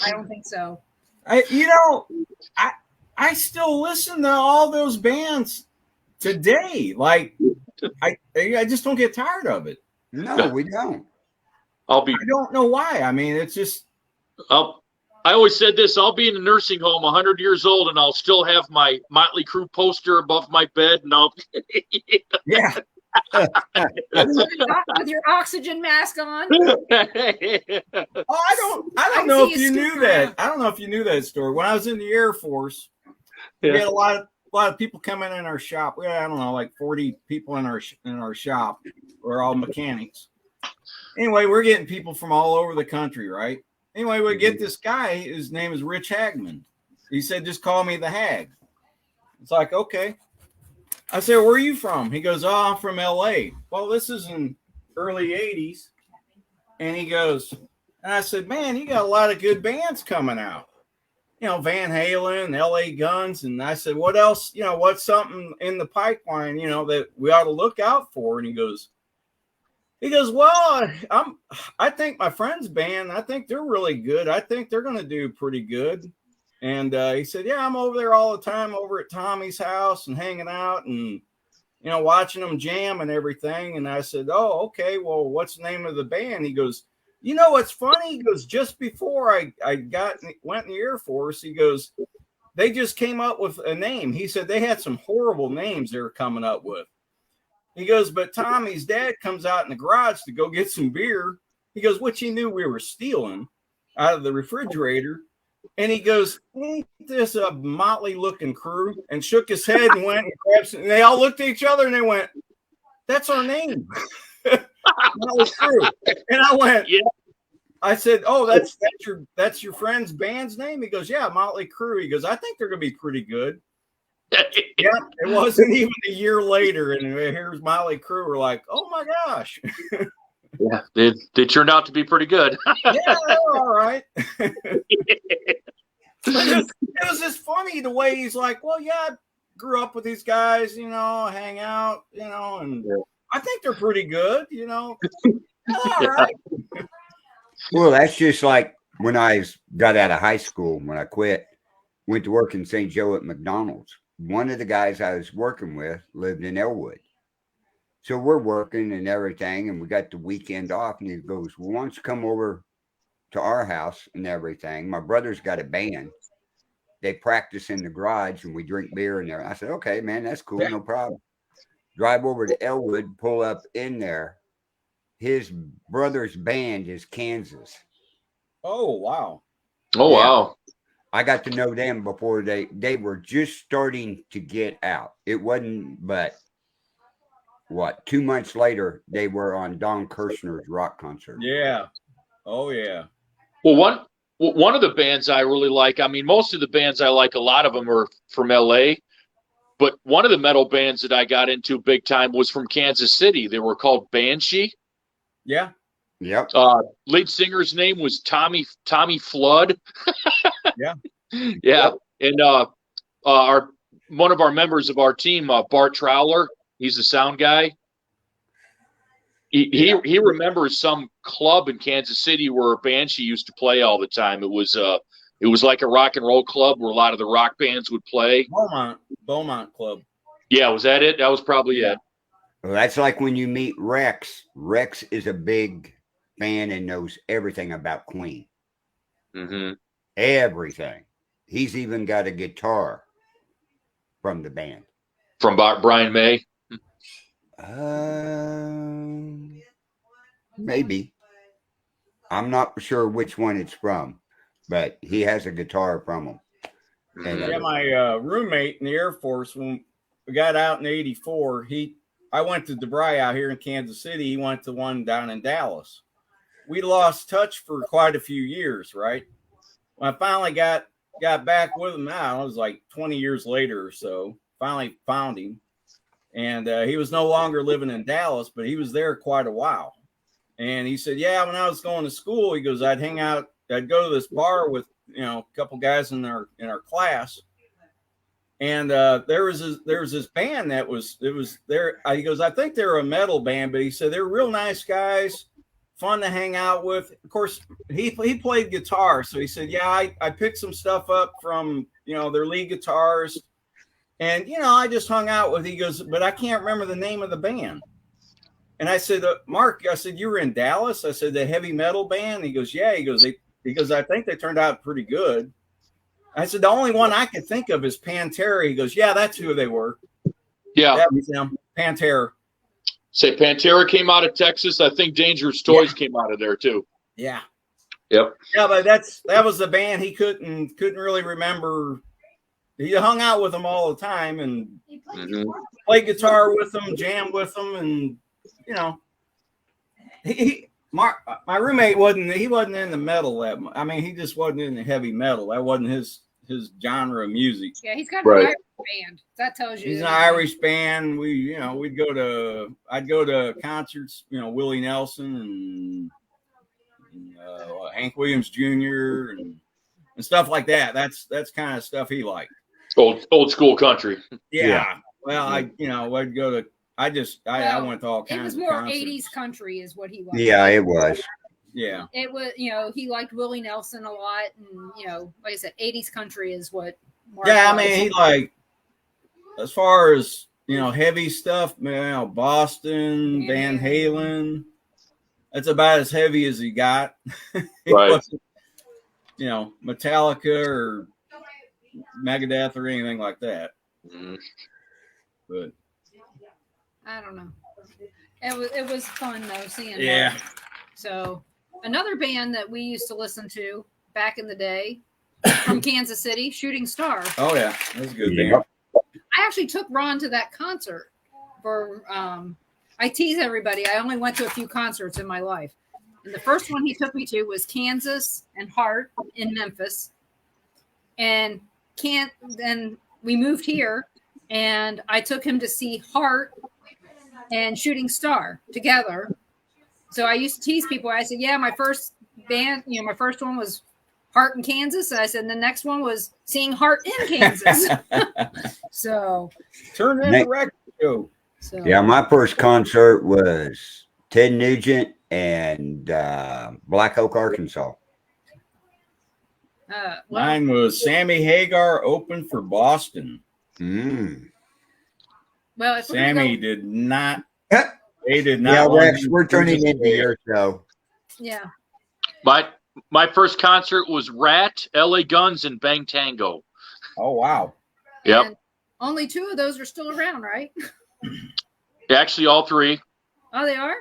don't think so. I still listen to all those bands today. Like, I just don't get tired of it. No, we don't. I don't know why. I mean, it's just. I always said this: I'll be in a nursing home 100 years old, and I'll still have my Motley Crue poster above my bed. No. Yeah. With your oxygen mask on. I don't know if you knew that. I don't know if you knew that story. When I was in the Air Force, we had a lot of people coming in our shop. We had, I don't know, like 40 people in our shop. We're all mechanics. Anyway, we're getting people from all over the country, right? Anyway, we get this guy. His name is Rich Hagman. He said, "Just call me the Hag." It's like, okay. I said, "Where are you from?" He goes, "Oh, I'm from LA." Well, this is in early 80s. And he goes, and I said, "Man, you got a lot of good bands coming out. You know, Van Halen, LA Guns." And I said, "What else? You know, what's something in the pipeline, you know, that we ought to look out for?" And he goes, "Well, I think my friend's band, I think they're really good. I think they're going to do pretty good." And he said, "Yeah, I'm over there all the time over at Tommy's house and hanging out and, you know, watching them jam and everything." And I said, "Oh, okay. Well, what's the name of the band?" He goes, "You know what's funny?" He goes, "Just before I went in the Air Force," he goes, "they just came up with a name." He said they had some horrible names they were coming up with. He goes, "But Tommy's dad comes out in the garage to go get some beer." He goes, which he knew we were stealing out of the refrigerator. And he goes, "Ain't this a motley looking crew?" And shook his head and went and grabbed some. And they all looked at each other and they went, "That's our name." Motley Crue. And I went, I said, "Oh, that's your friend's band's name." He goes, "Yeah, Motley Crue." He goes, "I think they're gonna be pretty good." Yeah, it wasn't even a year later, and here's Motley Crue. We're like, "Oh my gosh!" Yeah, they turned out to be pretty good. Yeah, they're all right. But it was just funny the way he's like, "Well, yeah, I grew up with these guys, hang out, and I think they're pretty good, All right." Well, that's just like when I got out of high school, when I quit, went to work in St. Joe at McDonald's. One of the guys I was working with lived in Elwood. So we're working and everything, and we got the weekend off, and he goes, "Well, why don't you come over to our house and everything? My brother's got a band. They practice in the garage, and we drink beer in there." I said, "Okay, man, that's cool, no problem." Drive over to Elwood, pull up in there. His brother's band is Kansas. Oh, wow. Oh, yeah. Wow. I got to know them before they were just starting to get out. It wasn't, but 2 months later, they were on Don Kirshner's rock concert. Yeah. Oh, yeah. Well, one of the bands I really like, I mean, most of the bands I like, a lot of them are from LA, but one of the metal bands that I got into big time was from Kansas City. They were called Banshee. Yeah. Yep. Lead singer's name was Tommy Flood. Yeah. Yeah. Yep. And one of our members of our team, Bart Trowler, he's the sound guy. He remembers some club in Kansas City where Banshee used to play all the time. It was like a rock and roll club where a lot of the rock bands would play. Beaumont Club. Yeah, was that it? That was probably it. Well, that's like when you meet Rex. Rex is a big fan and knows everything about Queen. Mm-hmm. Everything. He's even got a guitar from the band. From Brian May? Maybe. I'm not sure which one it's from, but he has a guitar from him. And my roommate in the Air Force, when we got out in '84, I went to DeBry out here in Kansas City. He went to one down in Dallas. We lost touch for quite a few years, right? When I finally got back with him now, it was like 20 years later or so, finally found him. And he was no longer living in Dallas, but he was there quite a while. And he said, yeah, when I was going to school, he goes, I'd go to this bar with, a couple guys in our class. And there was this band it was there. He goes, I think they're a metal band, but he said they're real nice guys, fun to hang out with. Of course, he played guitar, so he said, yeah, I picked some stuff up from their lead guitars, and I just hung out with. He goes, but I can't remember the name of the band. And I said, Mark, I said, you were in Dallas? I said, the heavy metal band. He goes, yeah. He goes, I think they turned out pretty good. I said, the only one I could think of is Pantera. He goes, yeah, that's who they were. Yeah. That was them, Pantera. Say Pantera came out of Texas. I think Dangerous Toys came out of there too. Yeah. Yep. Yeah, but that was the band he couldn't really remember. He hung out with them all the time and played guitar with them, jammed with them, and my roommate wasn't in the metal that much. I mean, he just wasn't in the heavy metal. That wasn't his genre of music. Yeah, he's got an Irish band. That tells you. He's an Irish band. I'd go to concerts, Willie Nelson and Hank Williams Jr. and stuff like that. That's kind of stuff he liked. Old school country. Yeah. Well, I'd go to. I went to all kinds of concerts. It was more 80s country is what he liked. Yeah, it was. Yeah. It was, he liked Willie Nelson a lot. And, like I said, 80s country is what Mark likes. I mean, he like, as far as, heavy stuff, Boston, Van Halen, that's about as heavy as he got. Right. Metallica or Megadeth or anything like that. Mm-hmm. But I don't know. It was fun though seeing that. So another band that we used to listen to back in the day from Kansas City, Shooting Star. Oh yeah, that's a good band. I actually took Ron to that concert for I tease everybody. I only went to a few concerts in my life. And the first one he took me to was Kansas and Hart in Memphis. And then we moved here, and I took him to see Hart and Shooting Star together. So I used to tease people. I said, yeah, my first band, my first one was Hart in Kansas. And I said, and the next one was seeing Hart in Kansas. So turn in the record show. So. Yeah, my first concert was Ted Nugent and Black Oak, Arkansas. Mine was Sammy Hagar open for Boston. Well, Sammy did not. They did not. Yeah, Rex, we're turning into your show. Yeah. My first concert was Rat, LA Guns, and Bang Tango. Oh wow. Yep. And only 2 of those are still around, right? Actually, all 3. Oh, they are?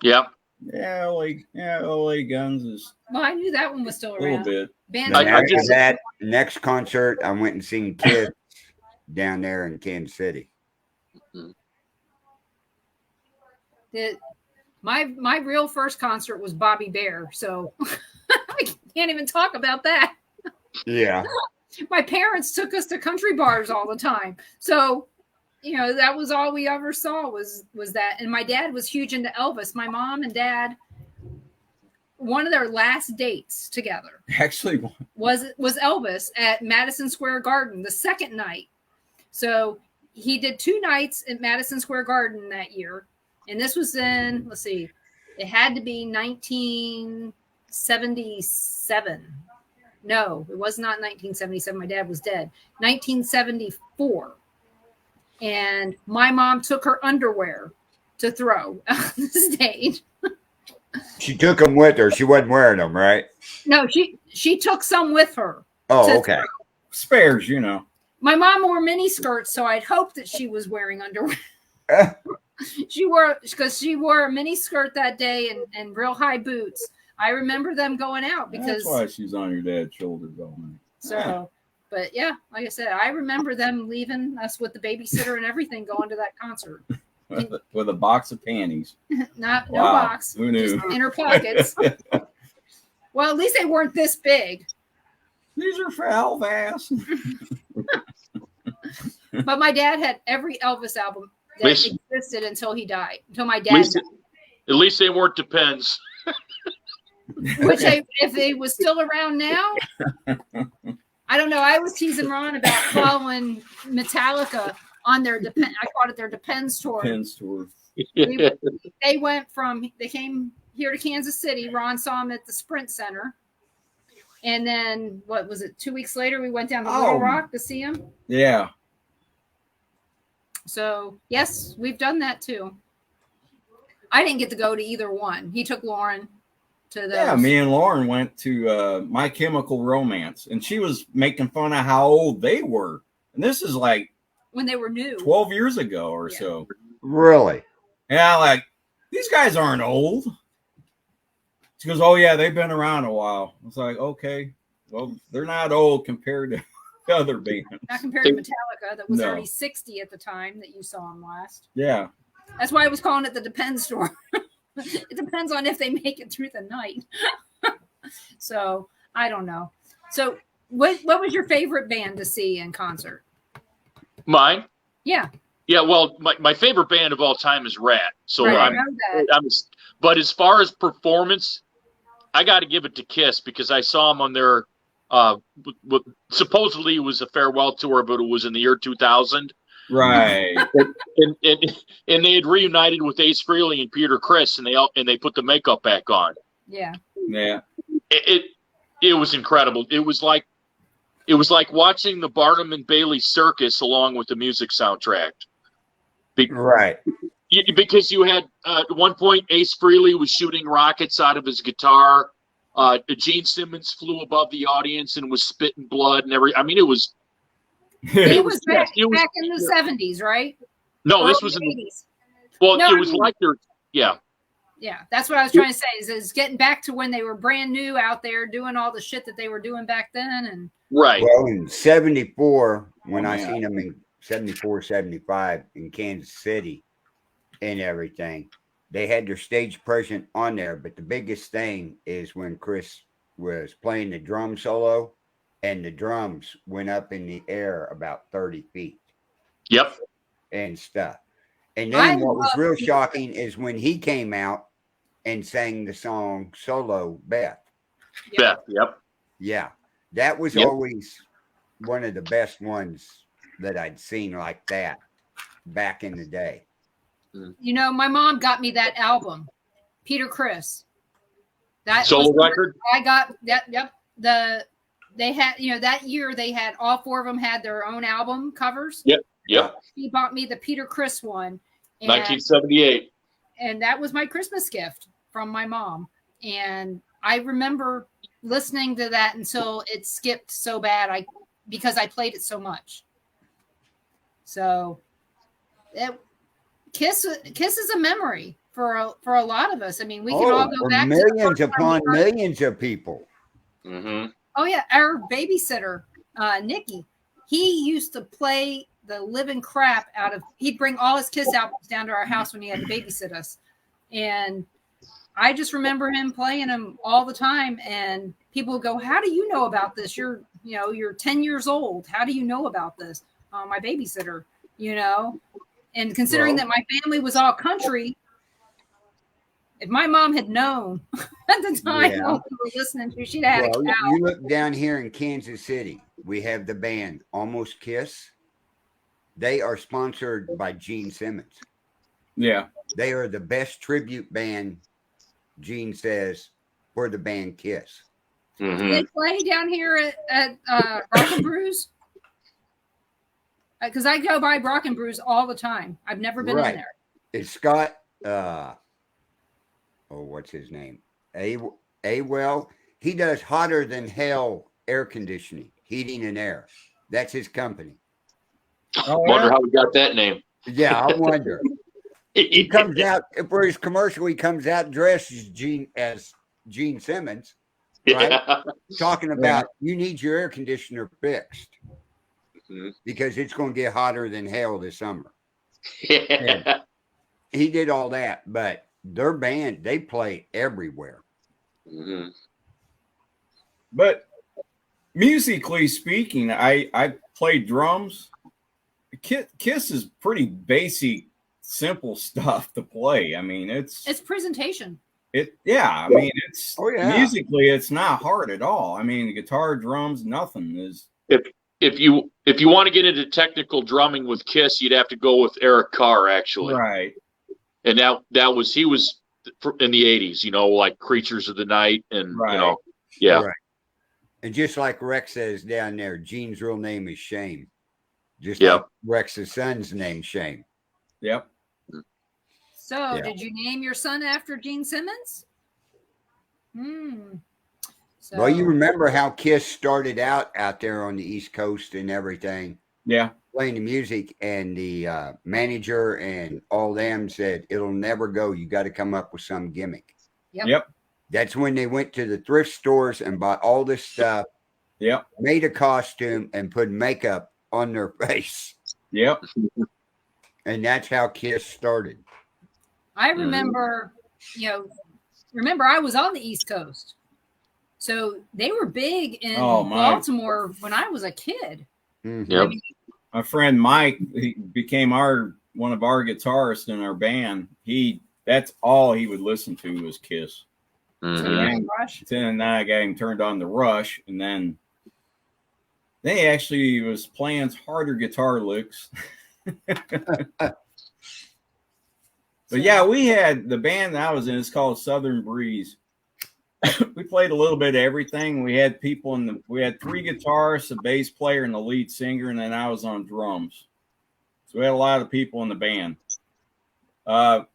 Yep. Yeah, LA Guns is. Well, I knew that one was still around. A little bit. After that next concert, I went and seen Kiss down there in Kansas City. My real first concert was Bobby Bear, so I can't even talk about that. Yeah. My parents took us to country bars all the time, so that was all we ever saw was that. And my dad was huge into Elvis. My mom and dad, one of their last dates together actually was Elvis at Madison Square Garden the second night. So he did 2 nights at Madison Square Garden that year. And this was in, let's see, it had to be 1977. No, it was not 1977. My dad was dead. 1974. And my mom took her underwear to throw on the stage. She took them with her. She wasn't wearing them, right? No, she took some with her. Oh, okay. Throw. Spares, My mom wore mini skirts, so I'd hope that she was wearing underwear. She wore a mini skirt that day and real high boots. I remember them going out because that's why she's on your dad's shoulders all night. So, but yeah, like I said, I remember them leaving us with the babysitter and everything, going to that concert with a box of panties. No box. Who knew? Just in her pockets. Well, at least they weren't this big. These are for Elvis. But my dad had every Elvis album that existed until he died. Until my dad died. At least they weren't Depends. Which, if they was still around now, I don't know. I was teasing Ron about following Metallica on their I called it their Depends tour. Depends tour. They came here to Kansas City. Ron saw them at the Sprint Center. And then, what was it, 2 weeks later, we went down to Little Rock to see him? Yeah. So, yes, we've done that too. I didn't get to go to either one. He took Lauren to those. Yeah, me and Lauren went to My Chemical Romance, and she was making fun of how old they were. And this is like when they were new, 12 years ago or so. Really? Yeah, like, these guys aren't old. She goes, oh, yeah, they've been around a while. I was like, okay, well, they're not old compared to other bands. Not compared to Metallica, that was already 60 at the time that you saw them last. Yeah. That's why I was calling it the Depends store. It depends on if they make it through the night. So, I don't know. So, what was your favorite band to see in concert? Mine? Yeah. Yeah, well, my favorite band of all time is Rat. So right, but as far as performance, I got to give it to Kiss because I saw them on their supposedly it was a farewell tour, but it was in the year 2000. Right. and they had reunited with Ace Frehley and Peter Criss, and they put the makeup back on. Yeah. Yeah. It was incredible. It was like watching the Barnum and Bailey circus along with the music soundtrack. Right. Because you had at one point Ace Frehley was shooting rockets out of his guitar. Gene Simmons flew above the audience and was spitting blood and everything. I mean, it was. It was back in the 70s, right? No, this was in the 80s. Well, no, it was like they're yeah. Yeah, that's what I was trying to say. Is getting back to when they were brand new out there doing all the shit that they were doing back then, and right. Well, in '74, when I seen them in '74, '75 in Kansas City and everything, they had their stage presence on there. But the biggest thing is when Chris was playing the drum solo, and the drums went up in the air about 30 feet. Yep. And stuff. And then what was real shocking is when he came out and sang the song solo, Beth. Beth, yep. Yeah. That was always one of the best ones that I'd seen like that back in the day. You know, my mom got me that album, Peter Criss. That solo record? I got that. Yep. They had, you know, that year they had all 4 of them had their own album covers. Yep. Yep. She bought me the Peter Criss one. 1978. And that was my Christmas gift from my mom. And I remember listening to that until it skipped so bad because I played it so much. So Kiss is a memory for a lot of us. I mean, we can all go back millions upon millions of people. Mm-hmm. Oh yeah, our babysitter, Nikki, he used to play the living crap out of. He'd bring all his Kiss albums down to our house when he had to babysit us, and I just remember him playing them all the time. And people would go, "How do you know about this? You're 10 years old. How do you know about this?" My babysitter, you know, and considering that my family was all country. If my mom had known at the time what we were listening to, she'd have had a cow. You look down here in Kansas City, we have the band Almost Kiss. They are sponsored by Gene Simmons. Yeah. They are the best tribute band, Gene says, for the band Kiss. Mm-hmm. Do they play down here at Rock and Brews? Because I go by Rock and Brews all the time. I've never been in there. It's Scott... what's his name? Well, he does Hotter Than Hell air conditioning, heating and air. That's his company. Wonder how he got that name. Yeah, I wonder. He comes out for his commercial. He comes out dressed as Gene Simmons, right? Talking about you need your air conditioner fixed because it's going to get hotter than hell this summer. And he did all that, but their band, they play everywhere. Mm-hmm. But musically speaking, I play drums. Kiss is pretty basic, simple stuff to play. I mean, it's presentation. I mean, it's musically, it's not hard at all. I mean, guitar, drums, nothing is. If you want to get into technical drumming with Kiss, you'd have to go with Eric Carr, actually. Right. And he was in the 80s, you know, like Creatures of the Night and, you know, Right. And just like Rex says down there, Gene's real name is Shane. Just like Rex's son's name, Shane. Yep. So did you name your son after Gene Simmons? So. Well, you remember how Kiss started out there on the East Coast and everything. Yeah. Playing the music, and the manager and all them said, it'll never go. You got to come up with some gimmick. Yep. That's when they went to the thrift stores and bought all this stuff. Yep. Made a costume and put makeup on their face. Yep. And that's how Kiss started. I remember, I was on the East Coast. So they were big in Baltimore when I was a kid. Mm-hmm. Yep. My friend Mike, he became one of our guitarists in our band. That's all he would listen to was Kiss. Mm-hmm. Then I got him turned on the Rush, and then he actually was playing harder guitar licks. But yeah, we had the band that I was in. It's called Southern Breeze. We played a little bit of everything. We had we had 3 guitarists, a bass player, and the lead singer, and then I was on drums. So we had a lot of people in the band.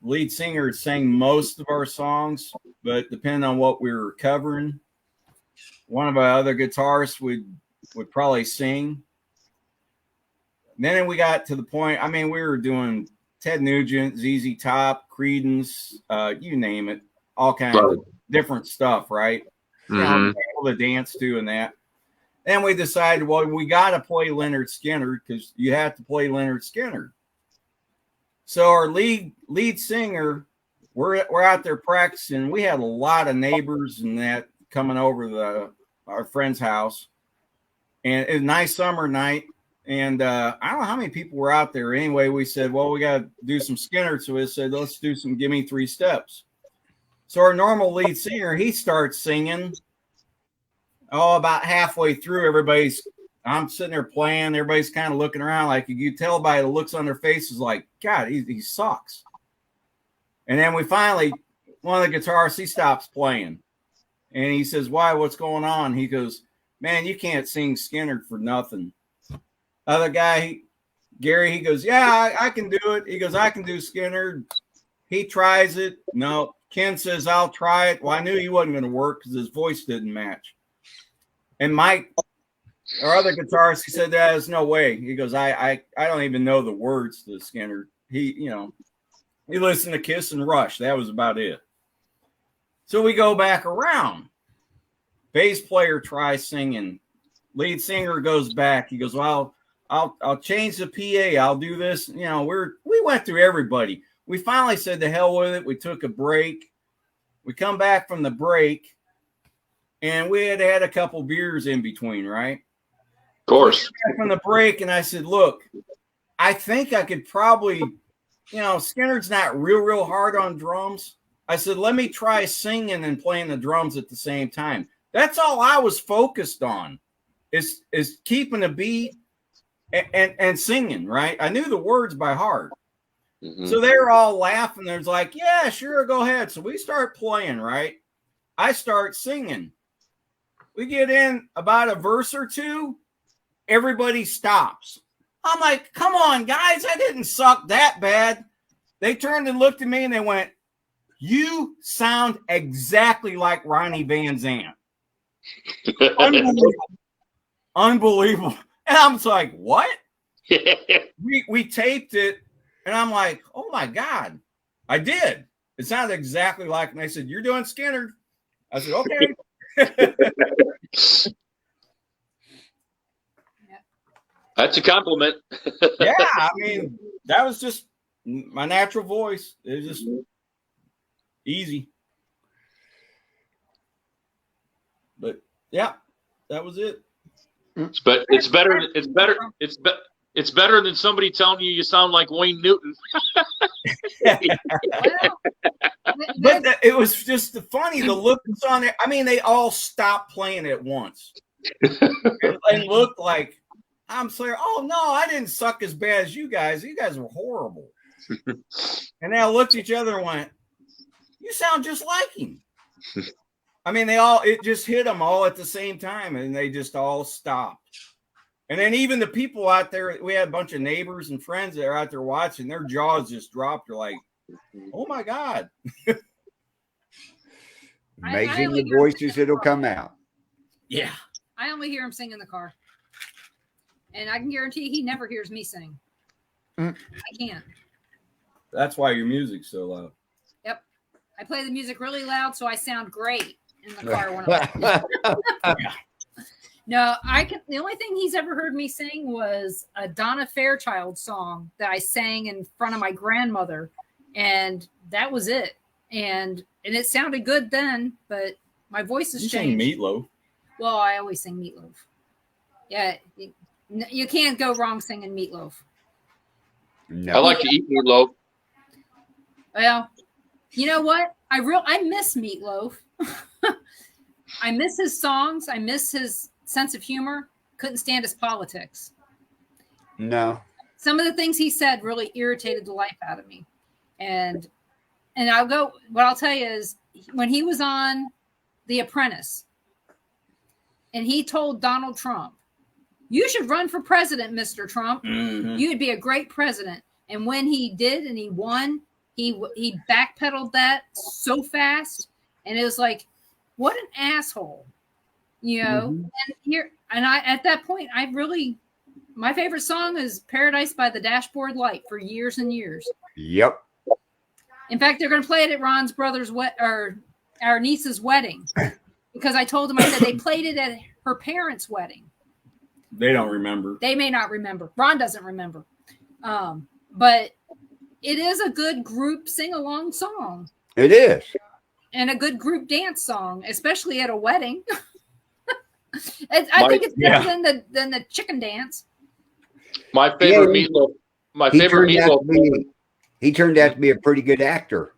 Lead singer sang most of our songs, but depending on what we were covering, one of our other guitarists would probably sing. And then we got to the point, I mean, we were doing Ted Nugent, ZZ Top, Creedence, you name it, all kinds of different stuff, right? Mm-hmm. Able to dance to and that. Then we decided, well, we got to play Leonard Skinner because you have to play Leonard Skinner. So our lead singer we're out there practicing. We had a lot of neighbors and that coming over our friend's house, and it was a nice summer night. And I don't know how many people were out there. Anyway, we said, well, we got to do some Skinner. So we said, let's do some Give Me 3 Steps. So our normal lead singer, he starts singing. Oh, about halfway through, I'm sitting there playing. Everybody's kind of looking around like you tell by the looks on their faces like, God, he sucks. And then we finally, one of the guitarists, he stops playing. And he says, why? What's going on? He goes, man, you can't sing Skinner for nothing. Other guy, Gary, he goes, yeah, I can do it. He goes, I can do Skinner. He tries it. No. Ken says, I'll try it. Well, I knew he wasn't going to work because his voice didn't match. And Mike, our other guitarist, he said, there's no way. He goes, I don't even know the words to Skinner. He listened to Kiss and Rush. That was about it. So we go back around. Bass player tries singing. Lead singer goes back. He goes, well, I'll change the PA. I'll do this. We went through everybody. We finally said to hell with it. We took a break. We come back from the break, and we had had a couple beers in between, right? Of course. From the break, and I said, look, I think I could probably, Skinner's not real hard on drums. I said, let me try singing and playing the drums at the same time. That's all I was focused on is keeping a beat and singing, right? I knew the words by heart. Mm-hmm. So they're all laughing. There's like, yeah, sure, go ahead. So we start playing, right? I start singing. We get in about a verse or two. Everybody stops. I'm like, come on, guys. I didn't suck that bad. They turned and looked at me and they went, you sound exactly like Ronnie Van Zant. Unbelievable. And I'm just like, what? we taped it, and I'm like, oh my God, I did. It sounded exactly like, and they said, you're doing Skinner. I said, okay. That's a compliment. Yeah, I mean, that was just my natural voice. It was just easy. But yeah, that was it. But it's better than somebody telling you sound like Wayne Newton. But it was just funny. The look was on there. I mean, they all stopped playing at once and looked like, I'm sorry. Oh no, I didn't suck as bad as you guys. You guys were horrible. And they all looked at each other and went, you sound just like him. I mean, it just hit them all at the same time, and they just all stopped. And then even the people out there, we had a bunch of neighbors and friends that are out there watching, their jaws just dropped. They're like, oh my God. Amazing the voices that'll come out. Yeah. I only hear him sing in the car. And I can guarantee he never hears me sing. I can't. That's why your music's so loud. Yep. I play the music really loud so I sound great in the car when I'm Yeah. No, the only thing he's ever heard me sing was a Donna Fairchild song that I sang in front of my grandmother, and that was it. And it sounded good then, but my voice has changed. You sing Meatloaf. Well, I always sing Meatloaf. Yeah, you can't go wrong singing Meatloaf. No. I like to eat Meatloaf. Well, you know what? I miss Meatloaf. I miss his songs. I miss his sense of humor. Couldn't stand his politics. No. Some of the things he said really irritated the life out of me. And what I'll tell you is when he was on The Apprentice and he told Donald Trump, you should run for president, Mr. Trump. Mm-hmm. You would be a great president. And when he did and he won, he backpedaled that so fast. And it was like, what an asshole, Mm-hmm. And at that point, my favorite song is Paradise by the Dashboard Light for years and years. Yep. In fact, they're going to play it at Ron's brother's our niece's wedding because I told them, I said they played it at her parents' wedding. They don't remember. They may not remember. Ron doesn't remember. But it is a good group sing-along song. It is. And a good group dance song, especially at a wedding. I think it's better than the chicken dance. My favorite meatloaf. My favorite meatloaf. He turned out to be a pretty good actor.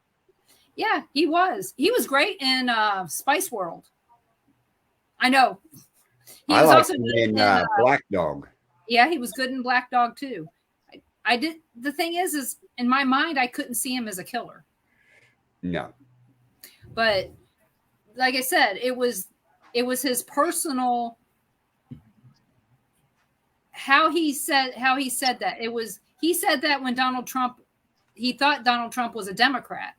Yeah, he was. He was great in Spice World. I know. He I was liked also him good in Black Dog. Yeah, he was good in Black Dog too. I did. The thing is in my mind, I couldn't see him as a killer. No. But like I said, it was his personal. How he said that he said that when he thought Donald Trump was a Democrat.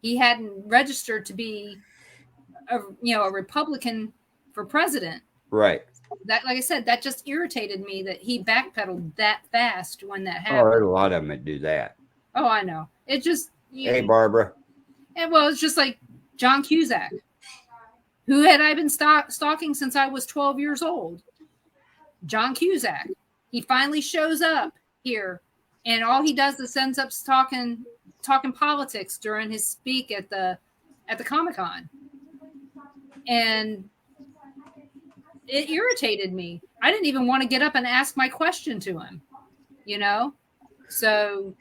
He hadn't registered to be a Republican for president. Right. That, like I said, that just irritated me that he backpedaled that fast when that happened. Oh, there's a lot of them that do that. Oh, I know. It just. Hey, Barbara. And well, it's just like John Cusack, who had I been stalking since I was 12 years old. John Cusack. He finally shows up here, and all he does is ends up talking politics during his speak at the Comic-Con. And it irritated me. I didn't even want to get up and ask my question to him, So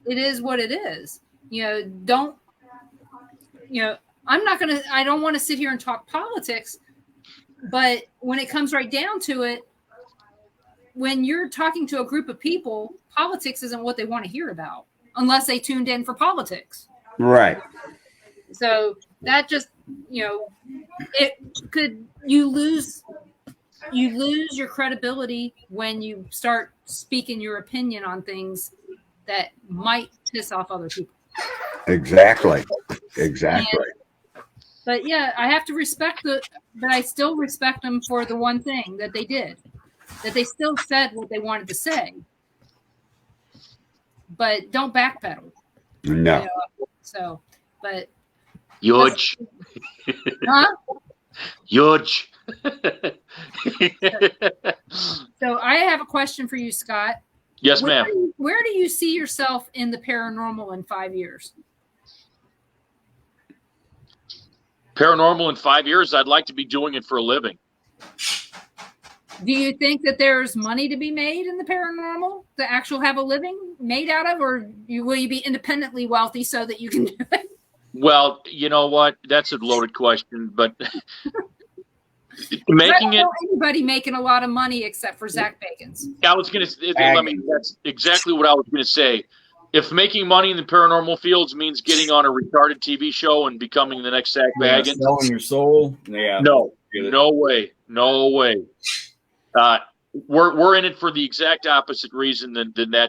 it is what it is. I don't want to sit here and talk politics, but when it comes right down to it, when you're talking to a group of people, politics isn't what they want to hear about unless they tuned in for politics. Right. So that just, you lose your credibility when you start speaking your opinion on things that might piss off other people. Exactly. But yeah, I have to but I still respect them for the one thing that they did, that they still said what they wanted to say, but don't backpedal. No. So, but huge. Huh? Huge. So I have a question for you, Scott. Yes, ma'am. Where do you see yourself in the paranormal in 5 years? Paranormal in 5 years, I'd like to be doing it for a living. Do you think that there's money to be made in the paranormal to actually have a living made out of, or will you be independently wealthy so that you can do it? Well, you know what? That's a loaded question, but anybody making a lot of money except for Zach Bagans. I was going to. That's exactly what I was going to say. If making money in the paranormal fields means getting on a retarded TV show and becoming the next Zach Bagans, selling your soul, yeah, no way. We're in it for the exact opposite reason than Mr.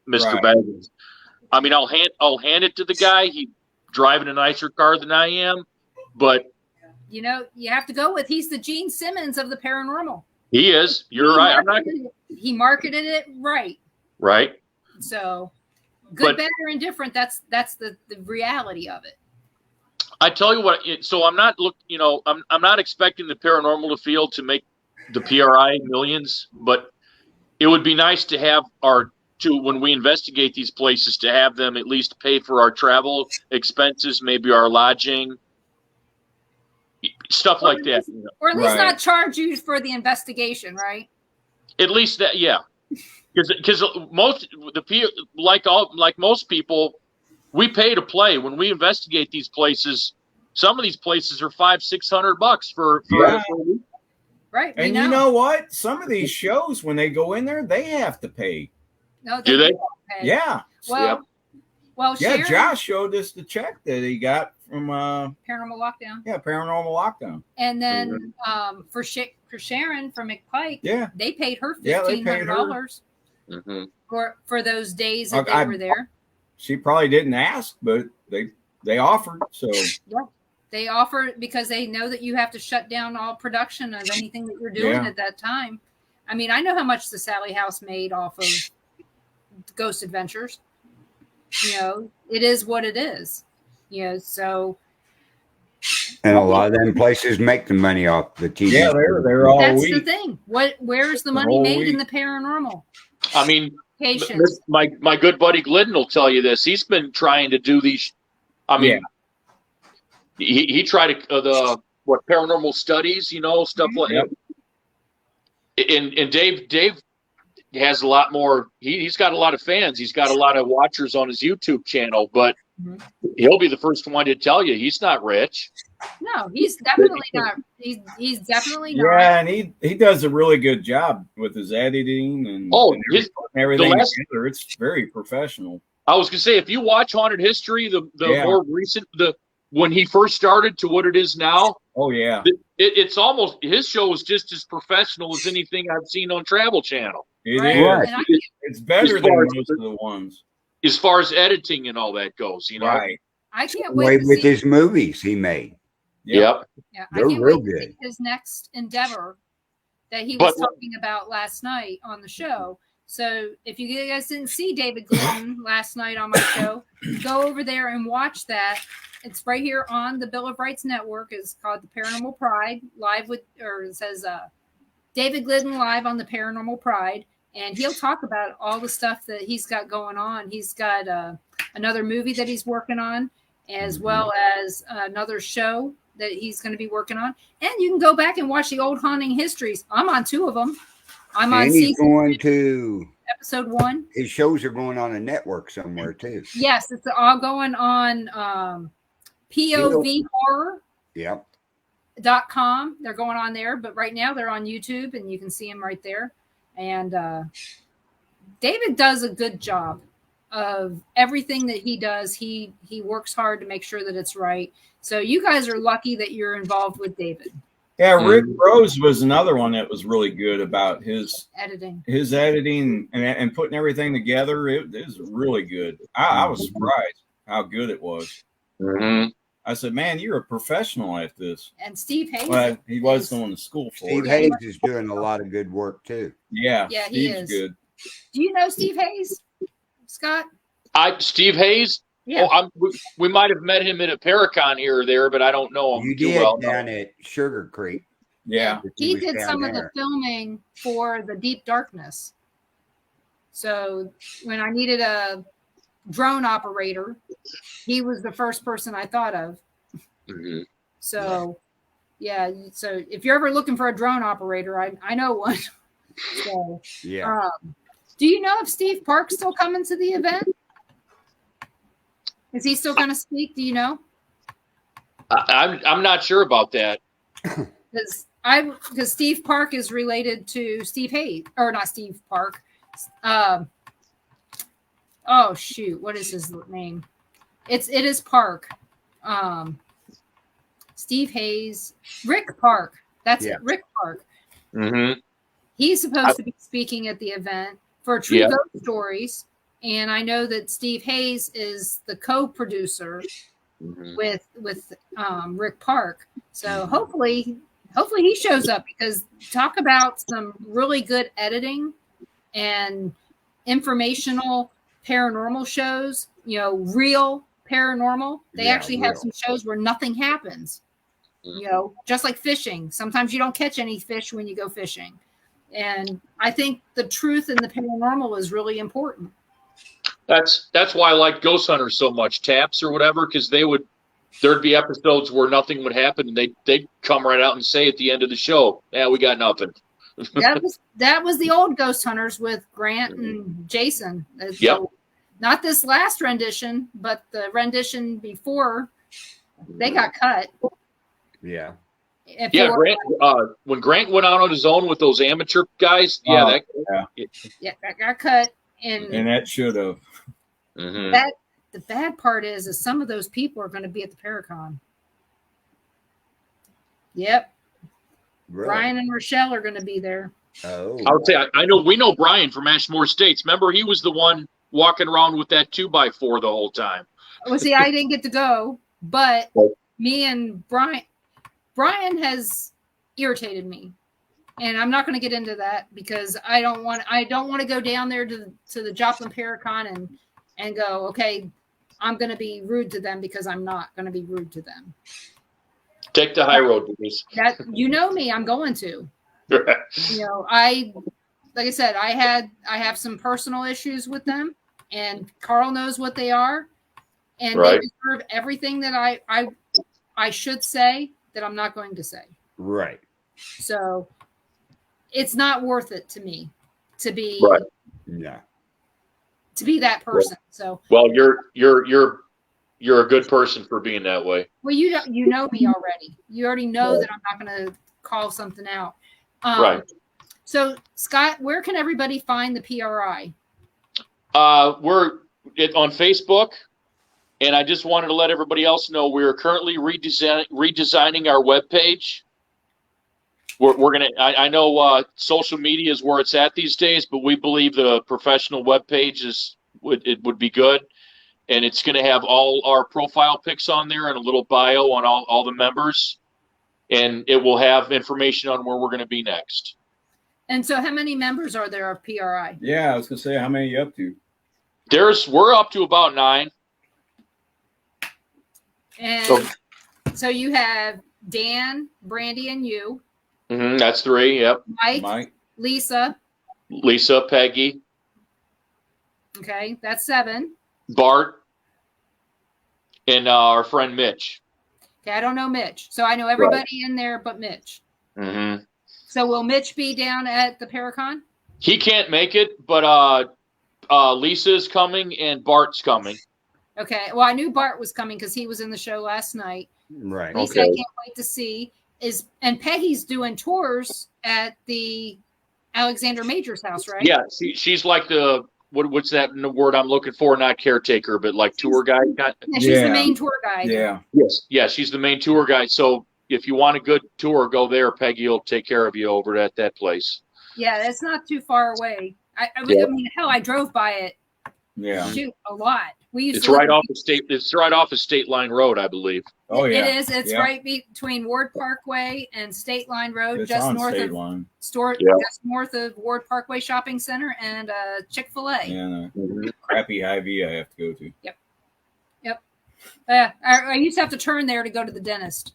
Right. Baggins. I mean, I'll hand it to the guy. He's driving a nicer car than I am, but you have to go with he's the Gene Simmons of the paranormal. He is. You're right. He marketed it right. Right. So, good, bad, or indifferent. That's the reality of it. I tell you what. So I'm not I'm not expecting the paranormal field to make the PRI millions, but it would be nice to have when we investigate these places, to have them at least pay for our travel expenses, maybe our lodging, stuff like that. Or at least not charge you for the investigation, right? At least that, yeah. Because most people, we pay to play when we investigate these places. Some of these places are $500-600 for a week. Right. And you know what? Some of these shows, when they go in there, they have to pay. No, do they? Yeah. Well, yeah. Josh showed us the check that he got from Paranormal Lockdown. Yeah, Paranormal Lockdown. And then for Sharon from McPike, they paid her $1,500 for those days that they were there. She probably didn't ask, but they offered. So they offered because they know that you have to shut down all production of anything that you're doing at that time. I mean, I know how much the Sally House made off of Ghost Adventures. It is what it is. So. And a lot of them places make the money off the TV. Yeah, they're all That's week. the thing. Where is the money made in the paranormal? I mean, Patience. my good buddy Glidden will tell you this. He's been trying to do these I mean, he tried the paranormal studies, stuff like that. And Dave has a lot more. He's got a lot of fans. He's got a lot of watchers on his YouTube channel, but he'll be the first one to tell you he's not rich. No, he's definitely not. He's definitely not. Yeah, and he does a really good job with his editing and everything together. It's very professional. I was gonna say, if you watch Haunted History, the more recent, when he first started to what it is now. Oh yeah, it's almost, his show is just as professional as anything I've seen on Travel Channel. It is. It's better than most of the ones as far as editing and all that goes. Right. I can't wait with his movies he made. Yep. Yeah, they're I can't real wait to good. see his next endeavor that he was talking about last night on the show. So if you guys didn't see David Glidden last night on my show, go over there and watch that. It's right here on the Bill of Rights Network. It's called The Paranormal Pride, it says David Glidden live on the Paranormal Pride. And he'll talk about all the stuff that he's got going on. He's got another movie that he's working on, as well as another show that he's going to be working on. And you can go back and watch the old haunting histories. I'm on 2 of them. I'm on episode 1. His shows are going on a network somewhere too. Yes, it's all going on POV Horror. Yep. .com. They're going on there, but right now they're on YouTube, and you can see them right there. And David does a good job of everything that he does. He works hard to make sure that it's right. So you guys are lucky that you're involved with David. Yeah, Rick Rose was another one that was really good about his editing and putting everything together. It was really good. I was surprised how good it was. I said, man, you're a professional at this. And Steve Hayes. Well, he was going to school for Steve Hayes is doing a lot of good work too. Yeah, he is good. Do you know Steve Hayes, Scott? Steve Hayes? Yeah. We might have met him at a Paracon here or there, but I don't know him too well. Down at Sugar Creek. Yeah. He did some of the filming for the Deep Darkness. So when I needed a drone operator, he was the first person I thought of. So yeah, so if you're ever looking for a drone operator, I know one. So yeah. Do you know if Steve Park's still coming to the event? Is he still going to speak? Do you know? I'm not sure about that. Because Steve Park is related to Steve Hayes, or not Steve Park. Oh shoot, what is his name? It is Park. Steve Hayes, Rick Park. That's it, Rick Park. He's supposed to be speaking at the event for True Ghost Stories, and I know that Steve Hayes is the co-producer with Rick Park. So hopefully he shows up, because talk about some really good editing and informational paranormal shows, real paranormal. They actually have some shows where nothing happens, just like fishing. Sometimes you don't catch any fish when you go fishing. And I think the truth in the paranormal is really important. That's why I like Ghost Hunters so much, Taps or whatever, because there'd be episodes where nothing would happen, and they'd come right out and say at the end of the show, "Yeah, we got nothing." that was the old Ghost Hunters with Grant and Jason. So not this last rendition, but the rendition before they got cut. Yeah. Grant, when Grant went out on his own with those amateur guys, that got cut, and that should have. The bad part is some of those people are going to be at the Paracon. Yep. Really? Brian and Rochelle are going to be there. Oh, I'll tell you, we know Brian from Ashmore Estates. Remember, he was the one walking around with that 2x4 the whole time. Well, see, I didn't get to go, but me and Brian has irritated me, and I'm not going to get into that because I don't want to go down there to the Joplin Paracon and go, okay, I'm going to be rude to them, because I'm not going to be rude to them. Take the high road, please. That me, I'm going to. Like I said, I have some personal issues with them, and Carl knows what they are. and they deserve everything that I should say that I'm not going to say. Right. So it's not worth it to me to be to be that person. So well, you're a good person for being that way. Well, you know me already. You already know that I'm not going to call something out. Right. So Scott, where can everybody find the PRI? We're on Facebook, and I just wanted to let everybody else know we're currently redesigning our webpage. We're gonna. I know social media is where it's at these days, but we believe the professional webpage would be good, and it's going to have all our profile pics on there and a little bio on all the members, and it will have information on where we're going to be next. And so, how many members are there of PRI? Yeah, I was gonna say, how many are you up to? We're up to about 9. And so you have Dan, Brandy, and you. That's 3. Yep. Mike, Lisa, Peggy. Okay, that's 7. Bart, and our friend Mitch. Okay, I don't know Mitch, so I know everybody in there but Mitch. Mm-hmm. So will Mitch be down at the Paracon? He can't make it, but Lisa's coming and Bart's coming. Okay. Well, I knew Bart was coming because he was in the show last night. Right. Lisa, I can't wait to see. And Peggy's doing tours at the Alexander Major's house, right? Yeah, she's like the what's that word I'm looking for? Not caretaker, but like tour guide. Yeah, she's the main tour guide. Yeah. Yes. Yeah, she's the main tour guide. So if you want a good tour, go there. Peggy will take care of you over at that place. Yeah, that's not too far away. I mean, hell, I drove by it. Yeah. Shoot, a lot. It's right off of State Line Road, I believe. Oh yeah, it is. It's right between Ward Parkway and State Line Road, it's just on north State of Line. just north of Ward Parkway Shopping Center and Chick-fil-A. And crappy Hy-Vee I have to go to. Yep. I used to have to turn there to go to the dentist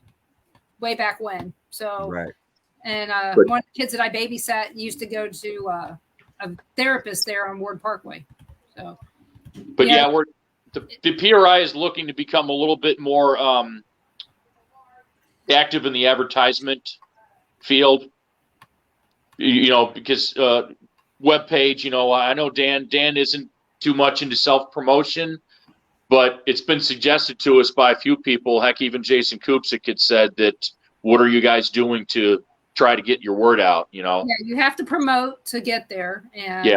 way back when. So right. And one of the kids that I babysat used to go to a therapist there on Ward Parkway. So, but the PRI is looking to become a little bit more active in the advertisement field. Because webpage. I know Dan isn't too much into self-promotion, but it's been suggested to us by a few people. Heck, even Jason Kupsik had said that. What are you guys doing to try to get your word out? Yeah, you have to promote to get there, and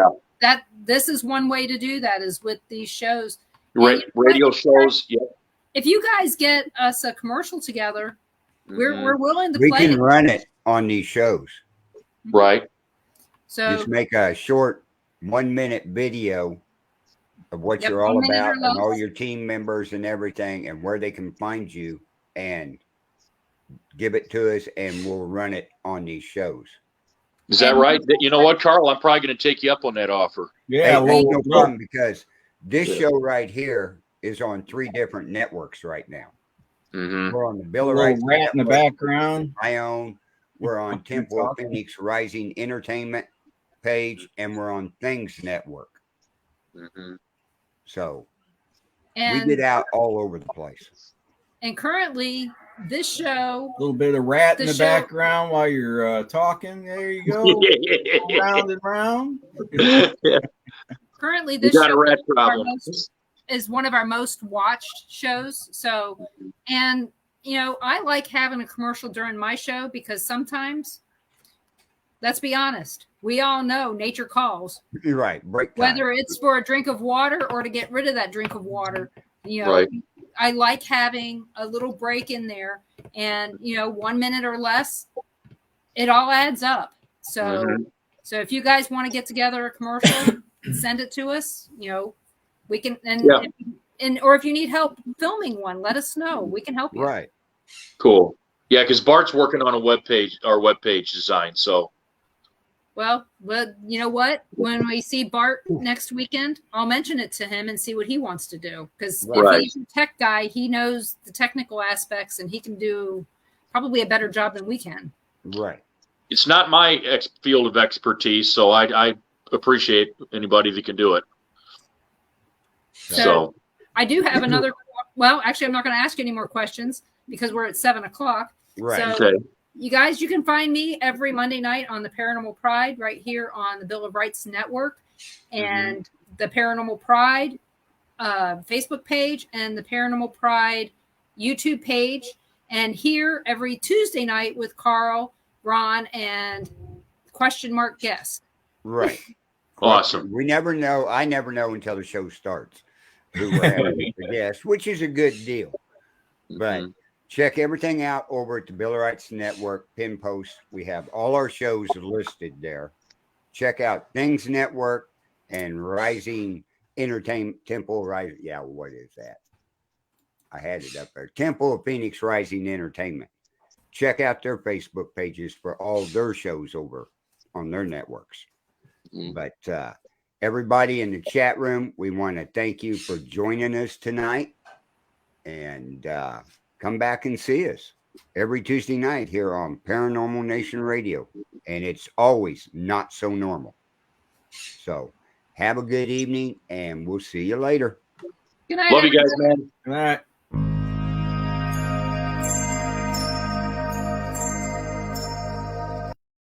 this is one way to do that is with these shows. Radio shows. Yeah. If you guys get us a commercial together, we're willing to we play. We can run it on these shows. Right. So just make a short 1-minute video of what you're all about and all your team members and everything and where they can find you and give it to us and we'll run it on these shows. Is that right? You know what, Carl? I'm probably going to take you up on that offer. Yeah, no problem because this show right here is on 3 different networks right now. We're on the Bill of Rights Rat in the background. I own. We're on Temple of Phoenix Rising Entertainment page, and we're on Things Network. So we get out all over the place. And currently, this show, a little bit of rat in the background while you're talking. There you go, round and round. Currently, this show is one of our most watched shows. So, and I like having a commercial during my show because sometimes, let's be honest, we all know nature calls. You're right. Whether it's for a drink of water or to get rid of that drink of water, I like having a little break in there, and 1 minute or less, it all adds up. So, so if you guys want to get together a commercial, send it to us. We can, or if you need help filming one, let us know. We can help you. Right. Cool. Yeah, because Bart's working on our webpage design. So. Well, you know what? When we see Bart next weekend, I'll mention it to him and see what he wants to do. Because if he's a tech guy, he knows the technical aspects and he can do probably a better job than we can. Right. It's not my field of expertise, so I appreciate anybody that can do it. So I do have another well, actually, I'm not going to ask you any more questions because we're at 7:00. Right. So, you guys, you can find me every Monday night on the Paranormal Pride right here on the Bill of Rights Network and the Paranormal Pride Facebook page and the Paranormal Pride YouTube page. And here every Tuesday night with Carl, Ron, and question mark guest. Right. Awesome. We never know. I never know until the show starts who we're having for guests, which is a good deal. But check everything out over at the Bill of Rights Network pin post. We have all our shows listed there. Check out Things Network and Rising Entertainment Temple Rising. Yeah, what is that? I had it up there. Temple of Phoenix Rising Entertainment. Check out their Facebook pages for all their shows over on their networks. But everybody in the chat room, we want to thank you for joining us tonight. And come back and see us every Tuesday night here on Paranormal Nation Radio. And it's always not so normal. So have a good evening, and we'll see you later. Good night. Love you guys, man. All right.